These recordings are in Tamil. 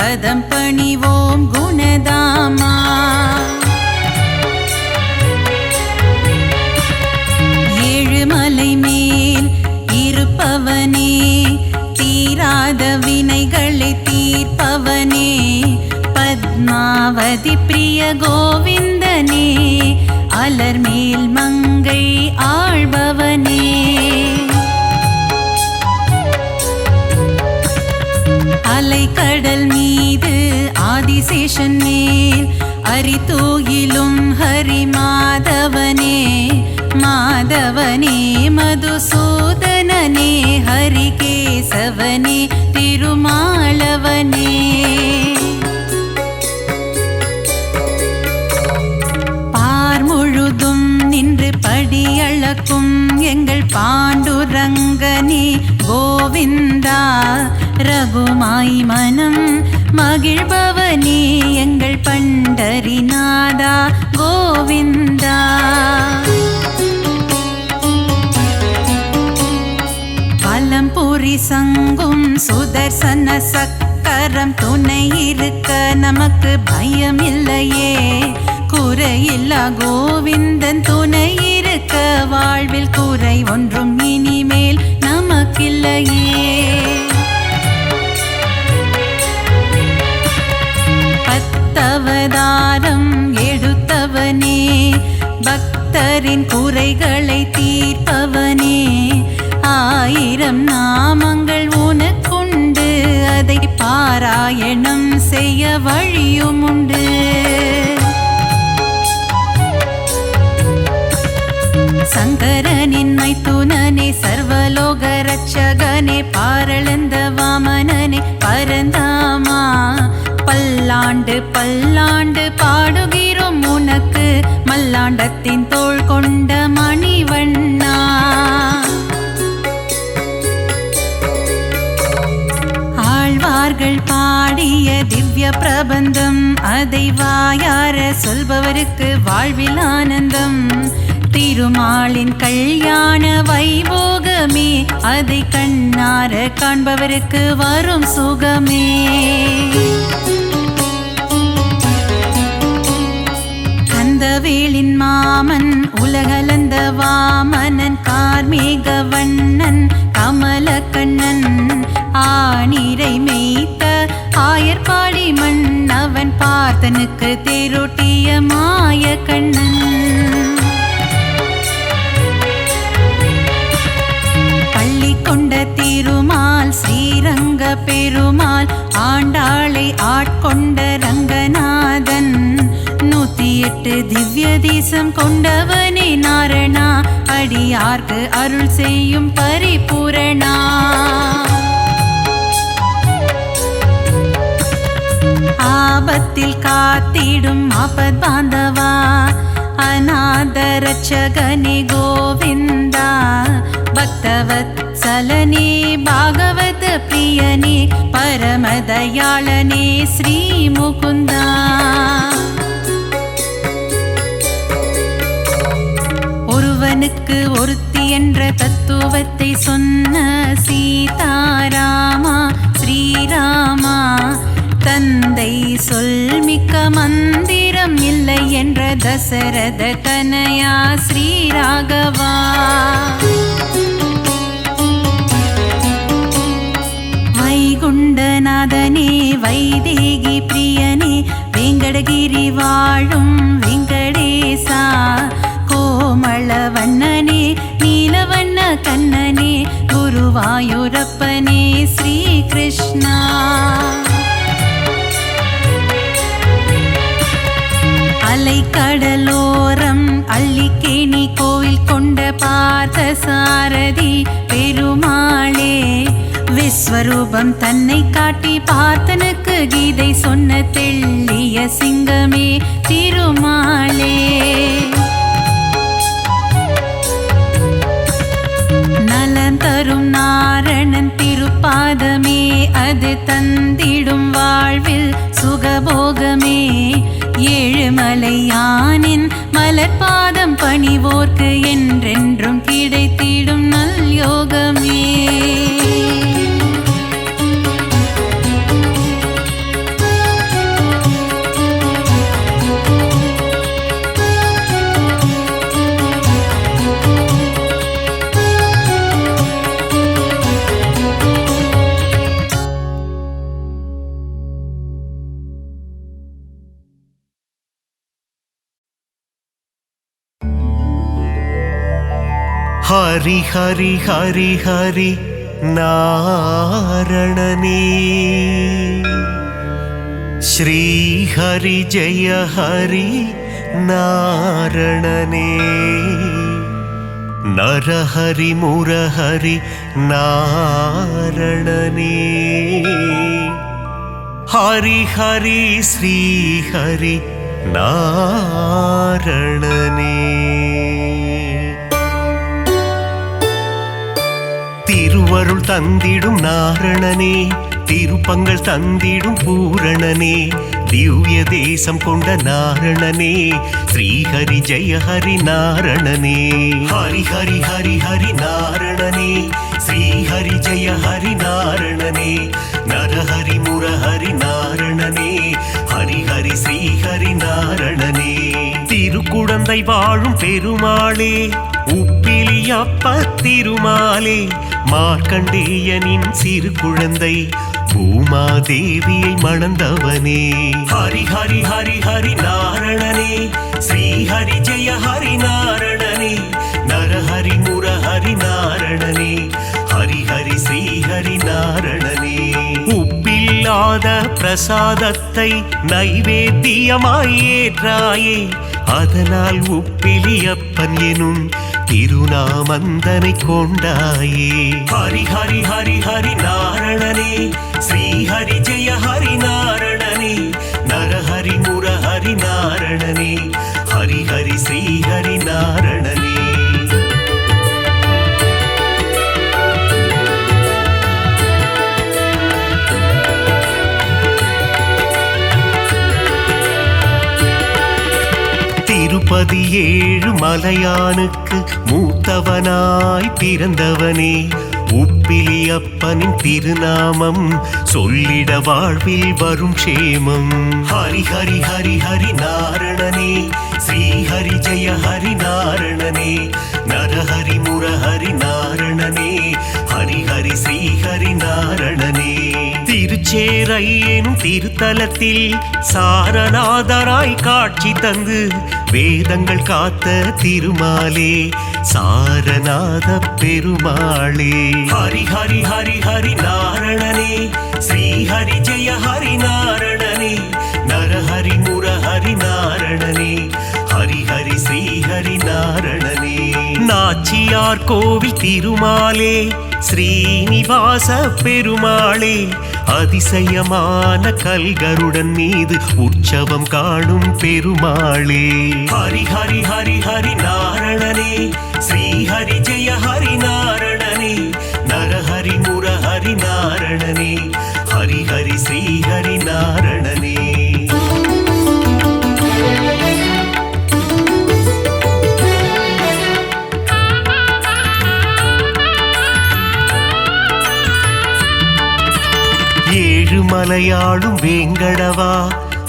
பதம் பணிவோம் குணதாமா. ஏழுமலை மேல் இருப்பவனே, தீராத வினைகளை தீர்ப்பவனே, பத்மாவதி பிரிய கோவிந்தனே, அலர்மேல் மங்கை ஆழ்பவனே. அலைக்கடல் மீது ஆதிசேஷன் மேல் அரிதூயிலும் ஹரி மாதவனே, மாதவனே மதுசூதனனே, ஹரிகேசவனே திருமாலவனே. பார் முழுதும் நின்று படியளக்கும் எங்கள் பாண்டுரங்கனே கோவிந்தா, ரகுமாய் மனம் மகிழ்பவனே எங்கள் பண்டரிநாதா கோவிந்தா. பலம்புரி சங்கும் சுதர்சன சக்கரம் துணை இருக்க நமக்கு பயம் இல்லையே, குறையில்லா கோவிந்தன் துணை இருக்க வாழ்வில் குறை ஒன்றும் இனிமேல் நமக்கில்லையே. அவதாரம் எடுத்தவனே, பக்தரின் குறைகளை தீர்ப்பவனே, 1000 நாமங்கள் உனக்குண்டு, அதை பாராயணம் செய்ய வழியும் உண்டு. சங்கரனின் மைத்துனனே, சர்வலோக ரட்சகனே, பாரளந்த வாமனனே, பரந்தாமா, பல்லாண்டு பல்லாண்டு பாடுகிறோம் உனக்கு, மல்லாண்டத்தின் தோள் கொண்ட மணிவண்ணா. ஆழ்வார்கள் பாடிய திவ்ய பிரபந்தம், அதை வாயார சொல்பவருக்கு வாழ்வில் ஆனந்தம். திருமாலின் கல்யாண வைபோகமே, அதை கண்ணார காண்பவருக்கு வரும் சுகமே. கந்தவேலின் மாமன் உலகளந்த வாமனன், கார்மேக வண்ணன் கமலக்கண்ணன், ஆனிரை மேய்த்த ஆயர்பாடி மன்னவன், பார்த்தனுக்கு தேரோட்டிய மாய கண்ணன். பள்ளி கொண்ட திருமால் ஸ்ரீரங்க பெருமாள், ஆண்டாளை ஆட்கொண்ட ரங்கநாதன், 108 திவ்ய தேசம் கொண்டவனே நாரணா, அடியார்க்கு அருள் செய்யும் பரிபூரணா. ஆபத்தில் காத்திடும் ஆபத் பாந்தவா, அநாத ரட்சகனே கோவிந்தா, பக்தவத்சலனே பாகவத பிரியனே, பரமதயாளனே ஸ்ரீ முகுந்தா. ஒருவனுக்கு ஒருத்தி என்ற தத்துவத்தை சொன்ன சீதாராமா ஸ்ரீராமா, தந்தை சொல்மிக்க மந்திரம் இல்லை என்ற தசரத தனயா ஸ்ரீராகவா. வைகுண்டநாதனே வைதேகி பிரியனே, வெங்கடகிரி வாழும் வெங்கடேசா, கோமளவண்ணனே நீலவண்ண கண்ணனே, குருவாயூரப்பனே ஸ்ரீ கிருஷ்ணா. அலைக்கடலோரம் அள்ளிக்கேணி கோவில் கொண்ட பார்த்த சாரதி பெருமாளே, விஸ்வரூபம் தன்னை காட்டி பார்த்தனுக்கு கீதை சொன்ன தெள்ளிய சிங்கமே திருமாலே. நலம் தரும் நாரணன் திருப்பாதமே, அது தந்திடும் வாழ்வில் சுகபோகமே. ஏழுமலையானின் மலர்பாதம் பணிவோர்க்கு என்றென்றும் கிடைத்திடும் நல் யோகமே. ஹரி ஹரி ஹரி ஹரி நாரணனே ஸ்ரீ ஹரி ஜெய ஹரி நாரணனே நரஹரி முரஹரி நாரணனே ஹரி ஹரி ஸ்ரீ ஹரி நாரணனே திருவருள் தந்திடும் நாரணனே திருப்பங்கள் தந்திடும் பூரணனே திவ்ய தேசம் கொண்ட நாரணனே ஸ்ரீஹரி ஜெய ஹரி நாரணனே ஹரி ஹரி ஹரி ஹரி நாரணனே ஸ்ரீஹரி ஜெய ஹரி நாரணனே நரஹரி முரஹரி நாரணனே ஹரி ஹரி ஸ்ரீஹரி நாரணனே திருக்குடந்தை வாழும் பெருமாளே உப்பிலியப்ப திருமாலே மார்க்கண்டேயனின் சிறு குழந்தை பூமாதேவியை மணந்தவனே ஹரி ஹரி ஹரி ஹரி நாரணனே ஸ்ரீஹரி ஜெய ஹரி நாரணனே நரஹரி முரஹரி நாரணனே ஹரி ஹரி ஸ்ரீஹரி நாரணனே உப்பில்லாத பிரசாதத்தை நைவேத்தியமாய் ஏற்றாயே அதனால் உப்பிலியப்பன் எனும் திருநாமந்தனை கொண்டாயே ஹரி ஹரி ஹரி ஹரி நாரணனே ஸ்ரீஹரி ஜெய ஹரி நாரணனே நரஹரி முரஹரி நாரணனே ஹரி ஹரி ஸ்ரீஹரி நாரணனே திருப்பதி ஏழு மலையானுக்கு மூத்தவனாய் பிறந்தவனே உப்பிலியப்பனின் திருநாமம் சொல்லிட வாழ்வில் வரும் க்ஷேமம் ஹரி ஹரி ஹரி ஹரி நாரணனே ஸ்ரீஹரி ஜெய ஹரி நாரணனே நரஹரி முரஹரி நாரணனே ஹரி ஹரி ஸ்ரீஹரி நாரணனே திருச்சேரை எனும் திருத்தலத்தில் சாரநாதராய் காட்சி தந்து வேதங்கள் காத்த திருமாலே சாரநாத பெருமாளே ஹரி ஹரி ஹரி ஹரி நாரணனே ஸ்ரீஹரி ஜெய ஹரி நாரணனே நரஹரி முரஹரி நாரணனே ஹரி ஹரி ஸ்ரீஹரி நாரணனே நாச்சியார் கோவில் திருமாலே ஸ்ரீனிவாச பெருமாளே அதிசயமான கல்கருடன் மீது உற்சவம் காணும் பெருமாளே ஹரி ஹரி ஹரி ஹரி நாரணனே ஸ்ரீஹரி ஜெய ஹரி நாரணனே நரஹரி முரஹரி நாரணனே ஹரி ஹரி ஸ்ரீஹரி நாரணனே ஏழுமலையாளும் வேங்கடவா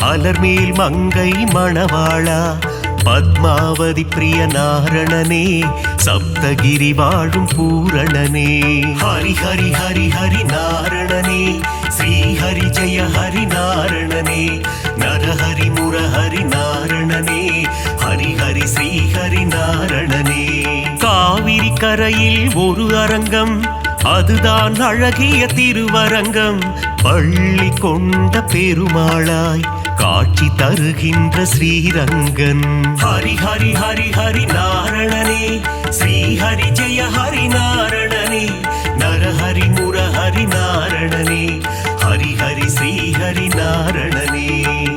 அலர்மேல் மங்கை மணவாளா பத்மாவதி பிரிய நாரணனே சப்தகிரி வாழும் பூரணனே ஹரி ஹரி ஹரி ஹரி நாரணனே ஸ்ரீஹரி ஜெய ஹரி நாரணனே நரஹரி முரஹரி நாரணனே ஹரி ஹரி ஸ்ரீஹரி நாரணனே காவிரி கரையில் ஒரு அரங்கம் அதுதான் அழகிய திருவரங்கம் பள்ளி கொண்ட பெருமாளாய் காட்சி தருகின்ற ஸ்ரீரங்கன் ஹரி ஹரி ஹரி ஹரி நாரணனே ஸ்ரீஹரி ஜெய ஹரி நாரணனே நரஹரி முரஹரி நாரணனே ஹரி ஹரி ஸ்ரீஹரி நாரணனே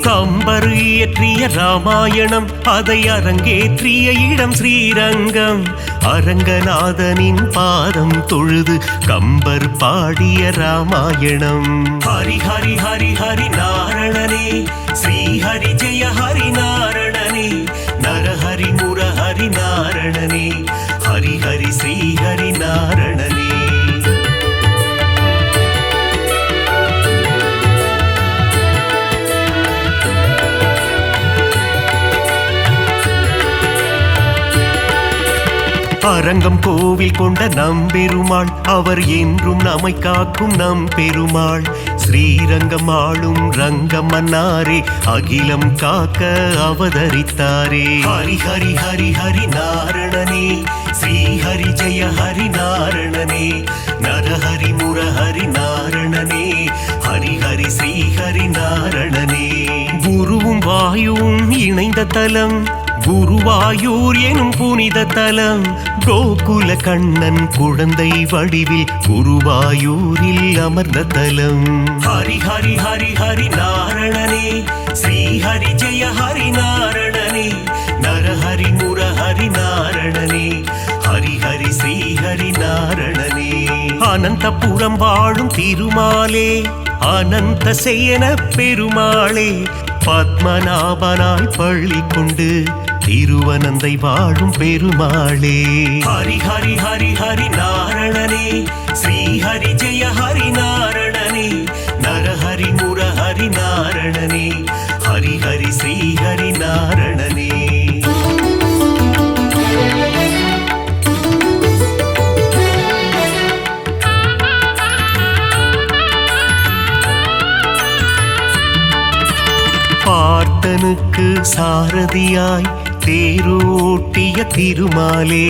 கம்பர் இயற்றிய ராமாயணம் அதை அரங்கேற்றிய இடம் ஸ்ரீரங்கம் அரங்கநாதனின் பாதம் தொழுது கம்பர் பாடிய ராமாயணம் ஹரி ஹரி ஹரி ஹரி நாரணனே ஸ்ரீஹரி ஜெய ஹரி நாரணனே நரஹரி முரஹரி நாரணனே ஹரி ஹரி ஸ்ரீஹரி நாரணனே அரங்கம் கோவில் கொண்ட நம்பெருமாள் அவர் என்றும் நம்மை காக்கும் நம்பெருமாள் ஸ்ரீரங்கம் ஆளும் ரங்கம் மன்னாரே அகிலம் காக்க அவதரித்தாரே ஹரி ஹரி ஹரி ஹரி நாரணனே ஸ்ரீஹரி ஜெய ஹரி நாரணனே நரஹரி முரஹரி நாரணனே ஹரி ஹரி ஸ்ரீஹரி நாரணனே குருவும் வாயுவும் இணைந்த தலம் குருவாயூர் எனும் புனித தலம் கோகுல கண்ணன் குழந்தை வடிவில் குருவாயூரில் அமர்ந்த தலம் ஹரி ஹரி ஹரி ஹரி நாரணனே ஸ்ரீஹரி ஜெய ஹரி நாரணனே நரஹரி முரஹரி நாரணனே ஹரி ஹரி ஸ்ரீஹரி நாரணனே அனந்தபுரம் வாழும் திருமாலே அனந்த சேன பெருமாளே பத்மநாபனாய் பள்ளி கொண்டு திருவனந்தை வாழும் பெருமாளே ஹரி ஹரி ஹரி ஹரி நாரணனே ஸ்ரீஹரி ஜெய ஹரி நாரணனே நரஹரி முரஹரி நாரணனே ஹரி ஹரி ஸ்ரீஹரி நாரணனே பார்த்தனுக்கு சாரதியாய் தேரோட்டிய திருமாலே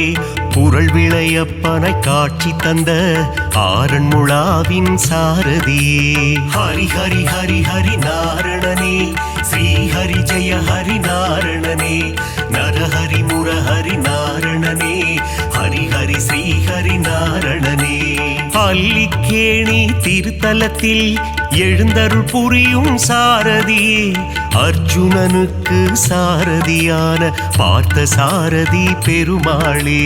புரள் விளையப்பனை காட்சி தந்த ஆரண்முழாவின் சாரதியே ஹரி ஹரி ஹரி ஹரி நாரணனே ஸ்ரீஹரி ஜெய ஹரி நாரணனே நரஹரி முரஹரி நாரணனே ஹரி ஹரி ஸ்ரீஹரி நாரணனே பள்ளிக்கேணி திருத்தலத்தில் எழுந்தருள் புரியும் சாரதியே அர்ஜுனனுக்கு சாரதியான பார்த்த சாரதி பெருமாளே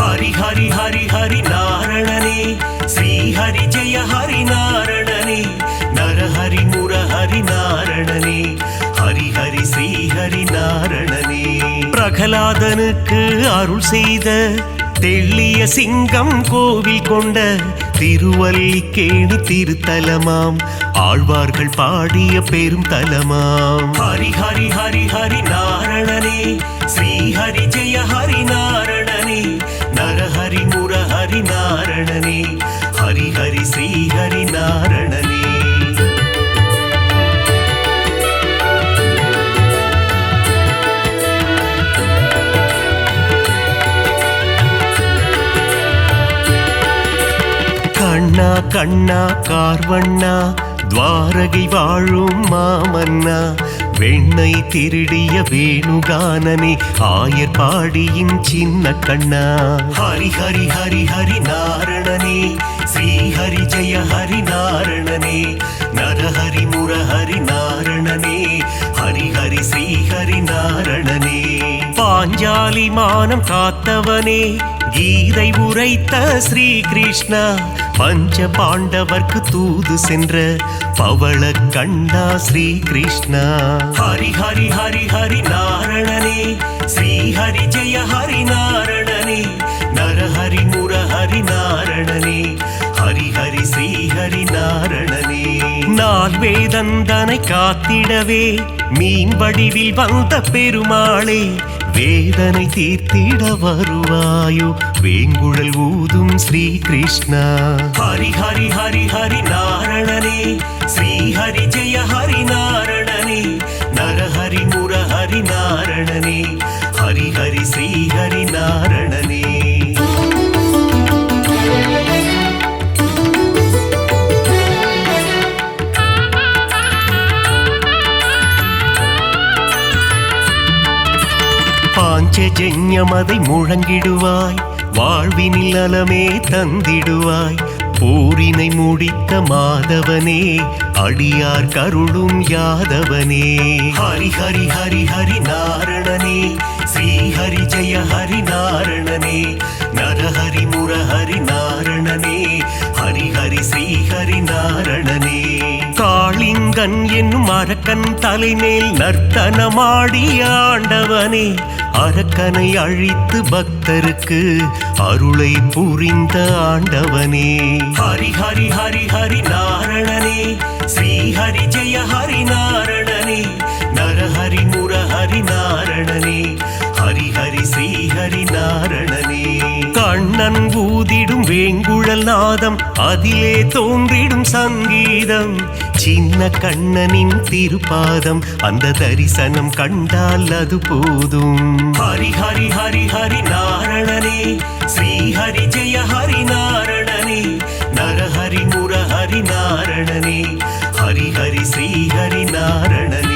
ஹரி ஹரி ஹரி ஹரி நாரணனே ஸ்ரீஹரி ஜெய ஹரி நாரணனே நரஹரி முரஹரி நாரணனே ஹரி ஹரி ஸ்ரீஹரி நாரணனே பிரகலாதனுக்கு அருள் செய்த தெள்ளிய சிங்கம் கோவில் கொண்ட திருவல்லிக்கேணி திருத்தலமாம் ஆழ்வார்கள் பாடிய பெரும் தலமாம் ஹரி ஹரி ஹரி ஹரி நாரணனே ஸ்ரீஹரி ஜெய ஹரி நாரணனே நரஹரி முரஹரி நாரணனே ஹரி ஹரி ஸ்ரீஹரி நாரணனே கண்ணா கண்ணா கார்வண்ணா துவாரகை வாழும் மாமன்னா வெண்ணை திருடிய வேணுகானனே ஆயர் பாடியின் சின்ன கண்ணா ஹரி ஹரி ஹரி ஹரி நாரணனே ஸ்ரீஹரி ஜெய ஹரி நாரணனே நரஹரி முரஹரி நாரணனே ஹரி ஹரி ஸ்ரீஹரி நாரணனே பாஞ்சாலி மானம் காத்தவனே கீதை உரைத்த ஸ்ரீ கிருஷ்ணா பஞ்ச பாண்டவர்க்கு தூது சென்ற பவள கண்டா ஸ்ரீ கிருஷ்ணா ஹரி ஹரி ஹரி ஹரி நாரணனே ஸ்ரீஹரி ஜெய ஹரி நாரணனே நரஹரி முரஹரி நாரணனே ஹரி ஹரி ஸ்ரீஹரி நாரணனே நால் வேதந்தனை காத்திடவே மீன் வடிவில் வந்த பெருமாளே வேதனை தீர்த்திட வருவாயோ வேங்குழல் ஊதும் ஸ்ரீ கிருஷ்ணா ஹரி ஹரி ஹரி ஹரி நாரணனே ஸ்ரீஹரி ஜெய ஹரி நாரணனே நரஹரி முரஹரி நாரணனே ஹரி ஹரி ஸ்ரீஹரி நாரணனே பாஞ்சஜன்யமதை முழங்கிடுவாய் வாழ்வினில் நலமே தந்திடுவாய் போரினை முடித்த மாதவனே அடியார் கருளும் யாதவனே ஹரி ஹரி ஹரி ஹரி நாரணனே ஸ்ரீஹரி ஜெய ஹரி நாரணனே நரஹரி முரஹரி நாரணனே ஹரி ஹரி ஸ்ரீஹரி நாரணனே காளிங்கன் என்னும் அரக்கன் தலைமேல் நர்த்தனமாடிய ஆண்டவனே அரக்கனை அழித்து பக்தருக்கு அருளை புரிந்த ஆண்டவனே ஹரி ஹரி ஹரி ஹரி நாரணனே ஸ்ரீஹரி ஜெய ஹரி நாரணனே நரஹரி முரஹரி நாரணனே ஹரி ஹரி ஸ்ரீஹரி நாரணனே கண்ணன் ஊதிடும் வேங்குழல் நாதம் அதிலே தோன்றிடும் சங்கீதம் சின்ன கண்ணனின் திருப்பாதம் அந்த தரிசனம் கண்டால் அது போதும் ஹரி ஹரி ஹரி ஹரி நாரணனே श्रीहरि जय हरि नारणने नरहरि मुरहरि नारणने हरि हरि श्रीहरि नारणने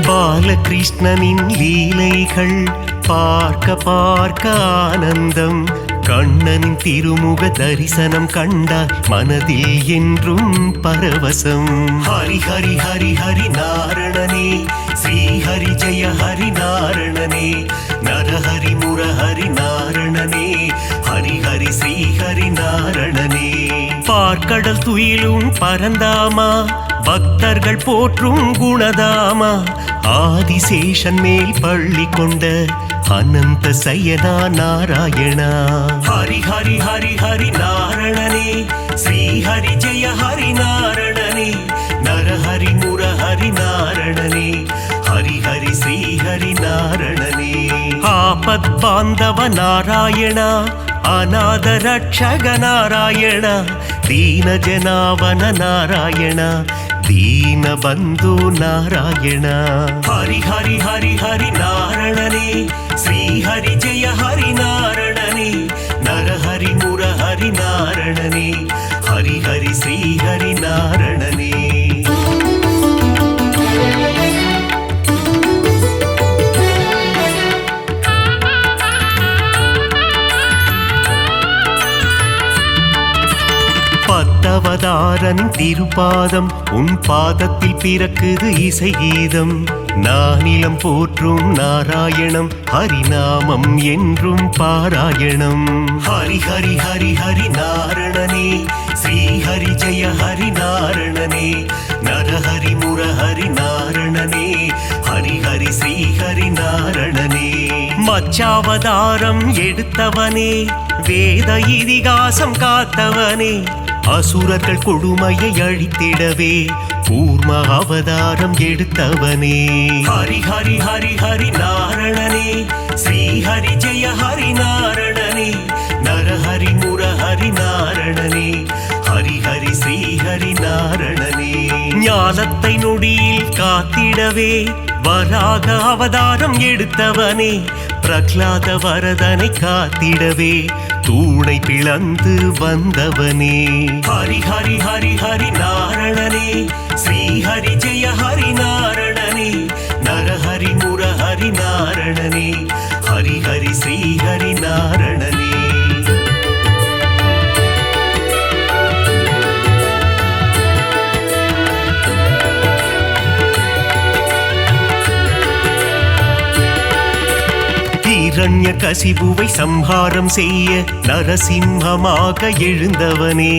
பாலகிருஷ்ணனின் லீலைகள் பார்க்க பார்க்க ஆனந்தம் கண்ணனின் திருமுக தரிசனம் கண்டால் மனதில் என்றும் பரவசம் ஹரி ஹரி ஹரி ஹரி நாரணனே ஸ்ரீஹரி ஜெய ஹரி நாரணனே நரஹரி முரஹரி நாரணனே ஹரி ஹரி ஸ்ரீஹரி நாரணனே பார்க்கடல் துயிலும் பரந்தாமா பக்தர்கள் போற்றும் குணதாமா ஆதிசேஷன் மேல் பள்ளி கொண்ட அனந்த சயனா நாராயணா ஹரி ஹரி ஹரி ஹரி நாரணனே ஸ்ரீஹரி ஜெய ஹரி நாரணனே நரஹரி முரஹரி நாரணனே ஹரி ஹரி ஸ்ரீஹரி நாரணனே ஆபத் பாந்தவ நாராயணா அநாத ரட்சக நாராயணா दीन जनावन नारायण दीन बंधु नारायण हरि हरि हरि हरि नारणने श्री हरि जय हरि नारणने नर हरि मुर हरि नारणने हरि हरि श्री हरि नारणने பத்தவதாரன் திருப்பாதம் உன் பாதத்தில் பிறக்குது இசை கீதம் நானிலம் போற்றும் நாராயணம் ஹரிநாமம் என்றும் பாராயணம் ஹரி ஹரி ஹரி ஹரி நாரணனே ஸ்ரீ ஹரி ஜெய ஹரி நாரணனே நரஹரி முரஹரி நாரணனே ஹரி ஹரி ஸ்ரீ ஹரி நாரணனே மச்சாவதாரம் எடுத்தவனே வேத இதிகாசம் காத்தவனே அசுரர்கள் கொடுமையை அழித்திடவே கூர்ம அவதாரம் எடுத்தவனே ஹரி ஹரி ஹரி ஹரி நாரணனே ஸ்ரீ ஹரி ஜெய ஹரி நாரணனே நரஹரி முரஹரி நாரணனே ஹரி ஹரி ஸ்ரீ ஹரி நாரணனே ஞானத்தை நொடியில் காத்திடவே வராக அவதாரம் எடுத்தவனே பிரகலாத வரதனை காத்திடவே தூணை பிளந்து வந்தவனே ஹரி ஹரி ஹரி ஹரி நாரணனே ஸ்ரீ ஹரி ஜெய ஹரி நாரணனே நரஹரி முரஹரி நாரணனே ஹரி ஹரி ஸ்ரீ ஹரி நாரணனே இரண்ய கசிபுவை சம்ஹாரம் செய்ய நரசிம்மமாக எழுந்தவனே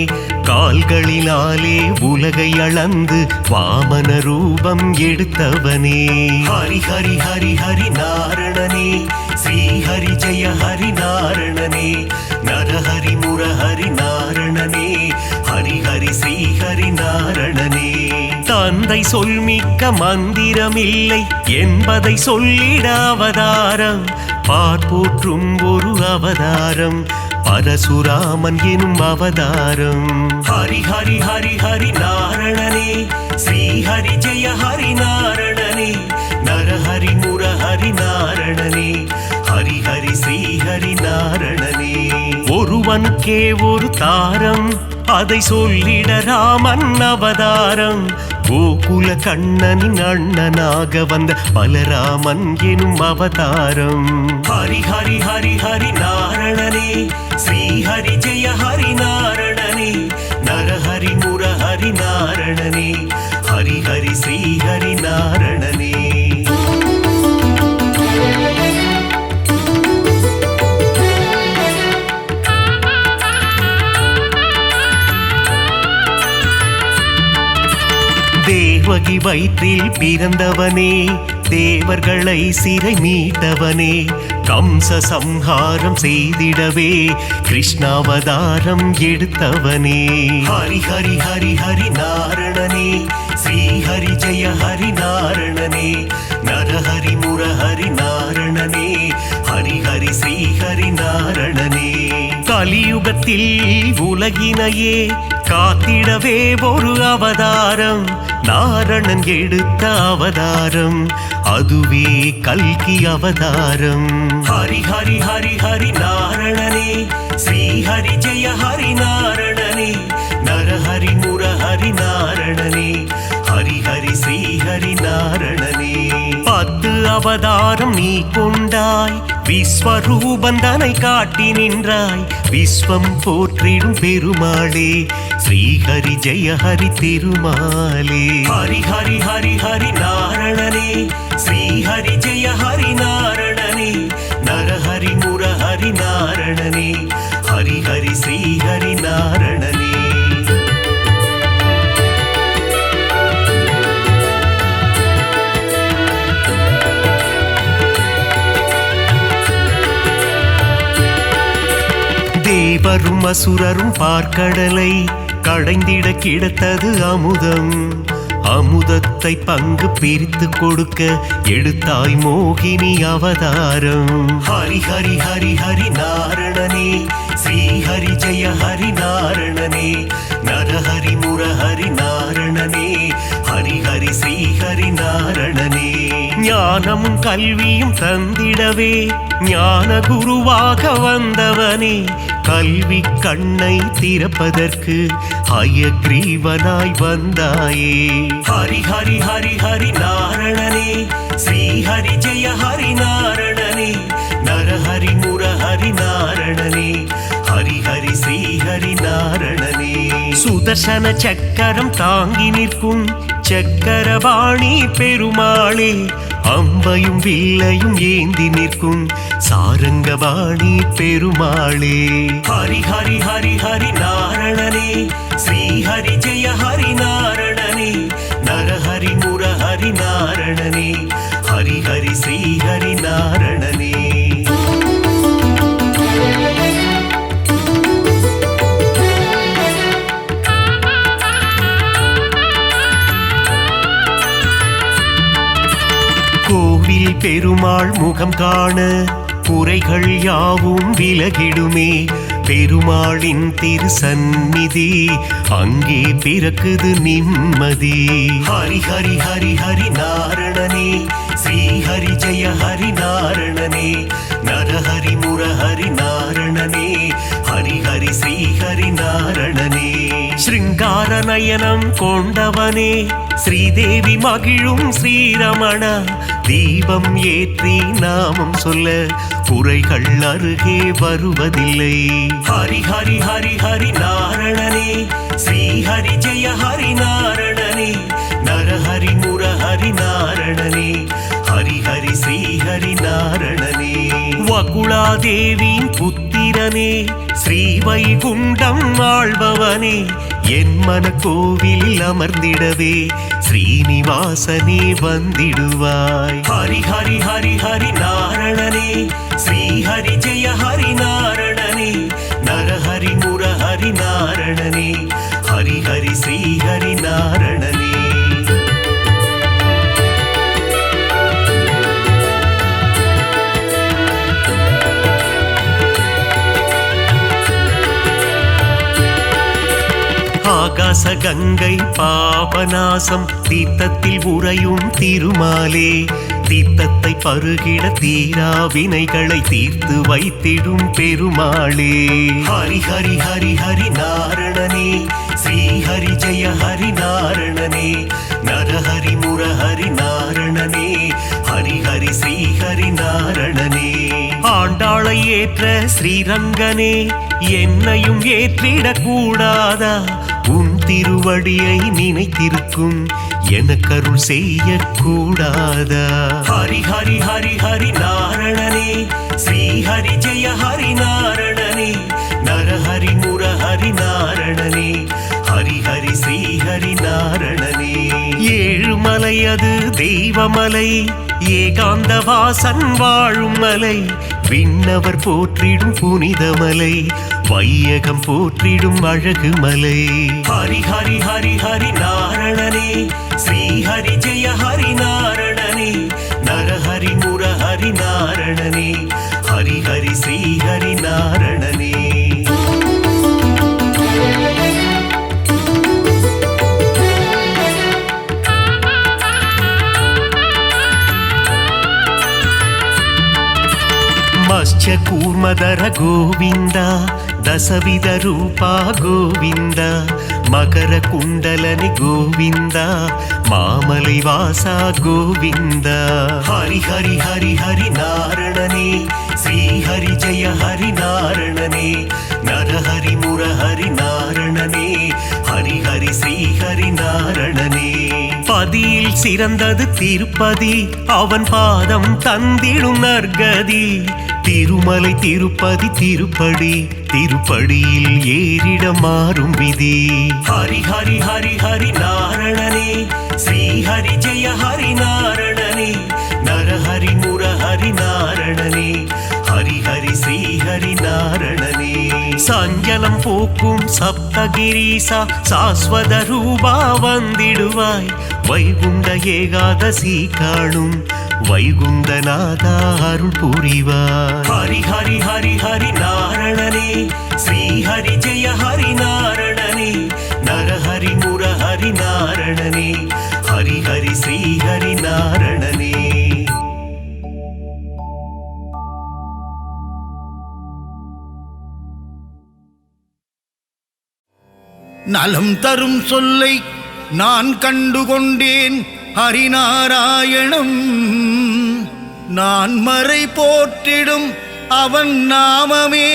கால்களினாலே உலகை அளந்து வாமன ரூபம் எடுத்தவனே ஹரி ஹரி ஹரி ஹரி நாரணனே ஸ்ரீ ஹரி ஜெய ஹரி நாரணனே நரஹரி முரஹரி நாரணனே ஹரி ஹரி ஸ்ரீ ஹரி நாரணனே தந்தை சொல்மிக்க மந்திரமில்லை என்பதை சொல்லிட அவதாரம் பார்ப்போற்றும் ஒரு அவதாரம் பரசுராமன் எனும் அவதாரம் ஹரி ஹரி ஹரி ஹரி நாரணனே ஸ்ரீ ஹரி ஜெய ஹரி நாரணனே நரஹரி முரஹரி நாரணனே ஹரி ஹரி ஸ்ரீ ஹரி நாரணனே ஒருவனுக்கே ஒரு தாரம் அதை சொல்லிட ராமன் அவதாரம் கோகுல கண்ணனின் அண்ணனாக வந்த பலராமன் எனும் அவதாரம் ஹரி ஹரி ஹரி ஹரி நாரணனே ஸ்ரீ ஹரி ஜெய ஹரி நாரணனே நரஹரி முரஹரி நாரணனே ஹரி ஹரி ஸ்ரீ ஹரி நாரணனே தேவகி வயிற்றில் பிறந்தவனே தேவர்களை சிறை மீட்டவனே கம்ச சம்ஹாரம் செய்திடவே கிருஷ்ணாவதாரம் எடுத்தவனே ஹரி ஹரி ஹரி ஹரி நாரணனே ஸ்ரீ ஹரி ஜெய ஹரி நாரணனே நரஹரி முரஹரி நாரணனே ஹரி ஹரி ஸ்ரீ ஹரி நாரணனே கலியுகத்தில் உலகினையே காத்திடவே ஒரு அவதாரம், நாரணன் எடுத்த அவதாரம், அதுவே கல்கி அவதாரம். ஹரி ஹரி ஹரி ஹரி நாரணனே, ஸ்ரீ ஹரி ஜெய ஹரி நாரணனே, நரஹரி முரஹரி நாரணனே, ஹரி ஹரி ஸ்ரீ ஹரி நாரணனே. 10 அவதாரம் நீ கொண்டாய், விஸ்வரூபந்தனை காட்டி நின்றாய், விஸ்வம் போற்றிடும் பெருமாளே, ஸ்ரீஹரி ஜெய ஹரி திருமாலே. ஹரி ஹரி ஹரி ஹரி நாரணனே, ஸ்ரீஹரி ஜெய ஹரி நாரணனே, நரஹரி முரஹரி நாரணனே, ஹரி ஹரி ஸ்ரீஹரி நாரணனே. தேவரும் அசுரரும் பார்க்கடலை கடைந்திட கிடைத்தது அமுதம், அமுதத்தை பங்கு பிரித்து கொடுக்க எடுத்தாய் மோகினி அவதாரம். ஹரி ஹரி ஹரி ஹரி நாரணனே, ஸ்ரீ ஹரி ஜெய ஹரி நாரணனே, நரஹரி முரஹரி நாரணனே, ஹரி ஹரி ஸ்ரீ ஹரி நாரணனே. ஞானமும் கல்வியும் தந்திடவே ஞான குருவாக வந்தவனே, கல்வி கண்ணை திறப்பதற்கு ஹயக்ரீவனாய் வந்தாயே. ஹரி ஹரி ஹரி ஹரி நாரணனே, ஸ்ரீ ஹரி ஜெய ஹரி நாரணனே, நரஹரி முரஹரி நாரணனே, ஹரி ஹரி ஸ்ரீ ஹரி நாரணனே. சுதர்சன சக்கரம் தாங்கி நிற்கும் சக்கரபாணி பெருமாளே, அம்பையும் வில்லையும் ஏந்தி நிற்கும் சாரங்கபாணி பெருமாளே. ஹரி ஹரி ஹரி ஹரி நாரணனே, ஸ்ரீ ஹரி ஜெய ஹரி நாரணனே, நரஹரி முரஹரி நாரணனே, ஹரி ஹரி ஸ்ரீ ஹரி நாரணனே. கோவில் பெருமாள் முகம் காண குறைகள் யாவும் விலகிடுமே, பெருமாளின் திருசந்நிதி அங்கே பிறக்குது நிம்மதி. ஹரி ஹரி ஹரி ஹரி நாரணனே, ஸ்ரீ ஹரி ஜெய ஹரி நாரணனே, நரஹரி முரஹரி நாரணனே, ஹரி ஹரி ஸ்ரீ ஹரி நாரணனே. ஸ்ருங்கார நயனம் கொண்டவனே, ஸ்ரீதேவி மகிழும் ஸ்ரீரமணா, தீபம் ஏற்றி நாமம் சொல்ல குறைகள் அருகே வருவதில்லை. ஹரி ஹரி ஹரி ஹரி நாரணனே, ஸ்ரீ ஹரி ஜெய ஹரி நாரணனே, நரஹரி முரஹரி நாரணனே, ஹரி ஹரி ஸ்ரீ ஹரி நாரணனே. வகுளாதேவியின் புத்திரனே, ஸ்ரீ வைகுண்டம் ஆள்பவனே, என் மன கோவிலில் அமர்ந்திடவே ஸ்ரீனிவாசனே வந்திடுவாய். ஹரி ஹரி ஹரி ஹரி நாரணனே, ஸ்ரீ ஹரி ஜெய ஹரி நாரணனே, நரஹரி முரஹரி நாரணனே, ஹரி ஹரி ஸ்ரீ ஹரி நாரணனே. ஆகாச கங்கை பாபநாசம் தீர்த்தத்தில் உறையும் திருமாலே, தீர்த்தத்தை பருகிட தீரா வினைகளை தீர்த்து வைத்திடும் பெருமாளே. ஹரி ஹரி ஹரி ஹரி நாரணனே, ஸ்ரீ ஹரி ஜெய ஹரி நாரணனே, நரஹரி முரஹரி நாரணனே, ஹரி ஹரி ஸ்ரீ ஹரி நாரணனே. ஆண்டாளை ஏற்ற ஸ்ரீரங்கனே, என்னையும் ஏற்றிடக் கூடாதா, உன் திருவடியை நினைத்திருக்கும் எனக்கருள் செய்யக்கூடாதா. ஹரி ஹரி ஹரி ஹரி நாரணனே, ஸ்ரீ ஹரி ஜெய ஹரி நாரணனே, நரஹரி முரஹரி நாரணனே, ஹரி ஹரி ஸ்ரீ ஹரி நாரணனே. ஏழுமலை அது தெய்வமலை, ஏகாந்த வாசன் வாழும் மலை, விண்ணவர் போற்றிடும் புனிதமலை, வையகம் போற்றிடும் அழகு மலை. ஹரி ஹரி ஹரி ஹரி நாரணனே, ஸ்ரீ ஹரி ஜெய ஹரி நாரணனே, நரஹரி முரஹரி நாரணனே, ஹரி ஹரி ஸ்ரீ ஹரி நாரணனே. ಮತ್ಸ್ಯ ಕೂರ್ಮದರ ಗೋವಿಂದ ದಸವಿಧ ರೂಪ ಗೋವಿಂದ ಮಕರ ಕುಂಡಲನಿ ಗೋವಿಂದ ಮಾಮಲೈ ವಾಸ ಗೋವಿಂದ ಹರಿ ಹರಿ ಹರಿ ಹರಿ ನಾರಣನೇ ಶ್ರೀ ಹರಿ ಜಯ ಹರಿ ನಾರಣನೇ ನರಹರಿ ಮುರಹರಿ நாரணனே ஹரி ஹரி ஸ்ரீ ஹரி நாரணனே பதியில் சிறந்தது திருப்பதி அவன் பாதம் தந்திடும் நற்கதி திருமலை திருப்பதி திருப்படி திருப்படியில் ஏறிட மாறும் விதி ஹரி ஹரி ஹரி ஹரி நாரணனே ஸ்ரீ ஹரி ஜெய ஹரி நாரணனே நரஹரி முரஹரி நாரணனே ஹரி ஹரி ஸ்ரீ ஹரி நாரணனே சஞ்சலம் போக்கும் சப்தகிரீசா சாஸ்வத ரூபா வந்திடுவாய் வைகுண்ட ஏகாதசி காணும் வைகுந்தநாதா அருள் புரிவாய் ஹரி ஹரி ஹரி ஹரி நாரணனே ஸ்ரீ ஹரி ஜெய ஹரி நாரணனே நரஹரி முரஹரி நாரணனே ஹரி ஹரி ஸ்ரீ ஹரி நாரணனே நலம் தரும் சொல்லை நான் கண்டுகொண்டேன் ஹரிநாராயணம் நான் மறை போற்றிடும் அவன் நாமமே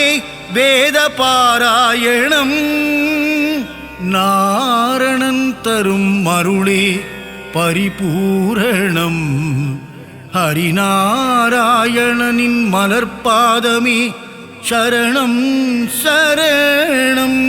வேத பாராயணம் நாரணன் தரும் அருளே பரிபூரணம் ஹரிநாராயணனின் மலர்பாதமே சரணம் சரணம்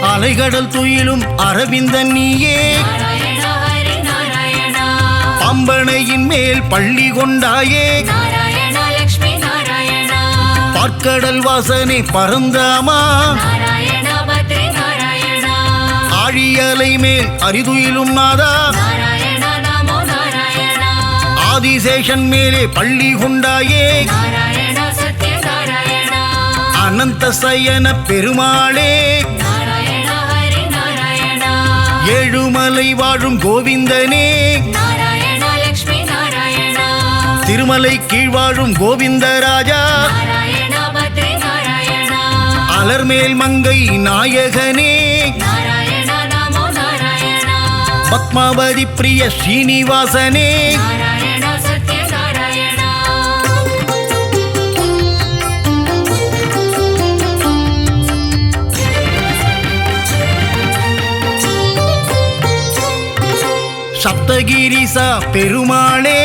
அலைகடல் துயிலும் அரவிந்தன் நீயே பம்பனையின் மேல் பள்ளி கொண்டாயே பார்க்கடல் வாசனை பரந்தாமா ஆழியலை மேல் அரிதுயிலும் நாதா ஆதிசேஷன் மேலே பள்ளி கொண்டாயே அனந்த சயன பெருமாளே ஏழுமலை வாழும் கோவிந்தனே திருமலை கீழ் வாழும் கோவிந்தராஜா அலர்மேல் மங்கை நாயகனே பத்மாவதி பிரிய ஸ்ரீனிவாசனே சப்தகிரிசா பெருமாளே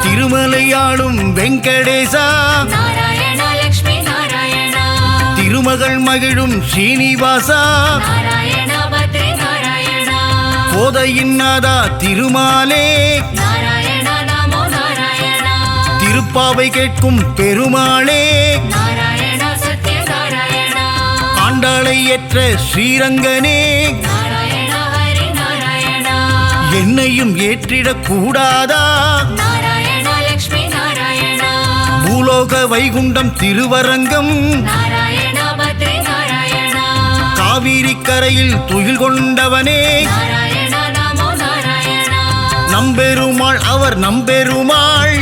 திருமலையாளும் வெங்கடேசா திருமகள் மகிழும் ஸ்ரீனிவாசா கோதையின் நாதா திருமாலே திருப்பாவை கேட்கும் பெருமாளே ஆண்டாளை ஏற்ற ஸ்ரீரங்கனே என்னையும் ஏற்றிடக் கூடாதா பூலோக வைகுண்டம் திருவரங்கம் காவிரி கரையில் துயில் கொண்டவனே நம்பெருமாள் அவர் நம்பெருமாள்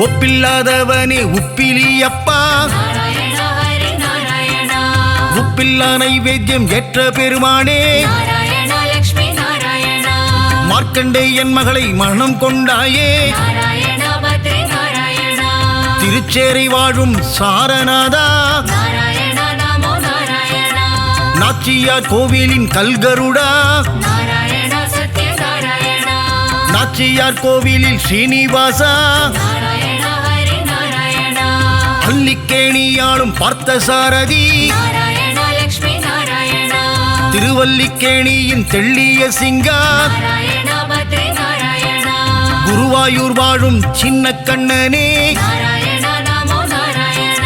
ஒப்பில்லாதவனே உப்பிலியப்பா உப்பில்லா நைவேத்தியம் ஏற்ற பெருமானே மார்க்கண்டேயன் மகளை மரணம் கொண்டாயே திருச்சேரை வாழும் சாரநாதா நாச்சியார் கோவிலின் கல்கருடா நாச்சியார் கோவிலில் ஸ்ரீனிவாசா அல்லிக்கேணியாளும் பார்த்த சாரதி திருவல்லிக்கேணியின் தெள்ளிய சிங்கா நாராயண பத்ரி நாராயண குருவாயூர் வாழும் சின்ன கண்ணனே நாராயண நமோ நாராயண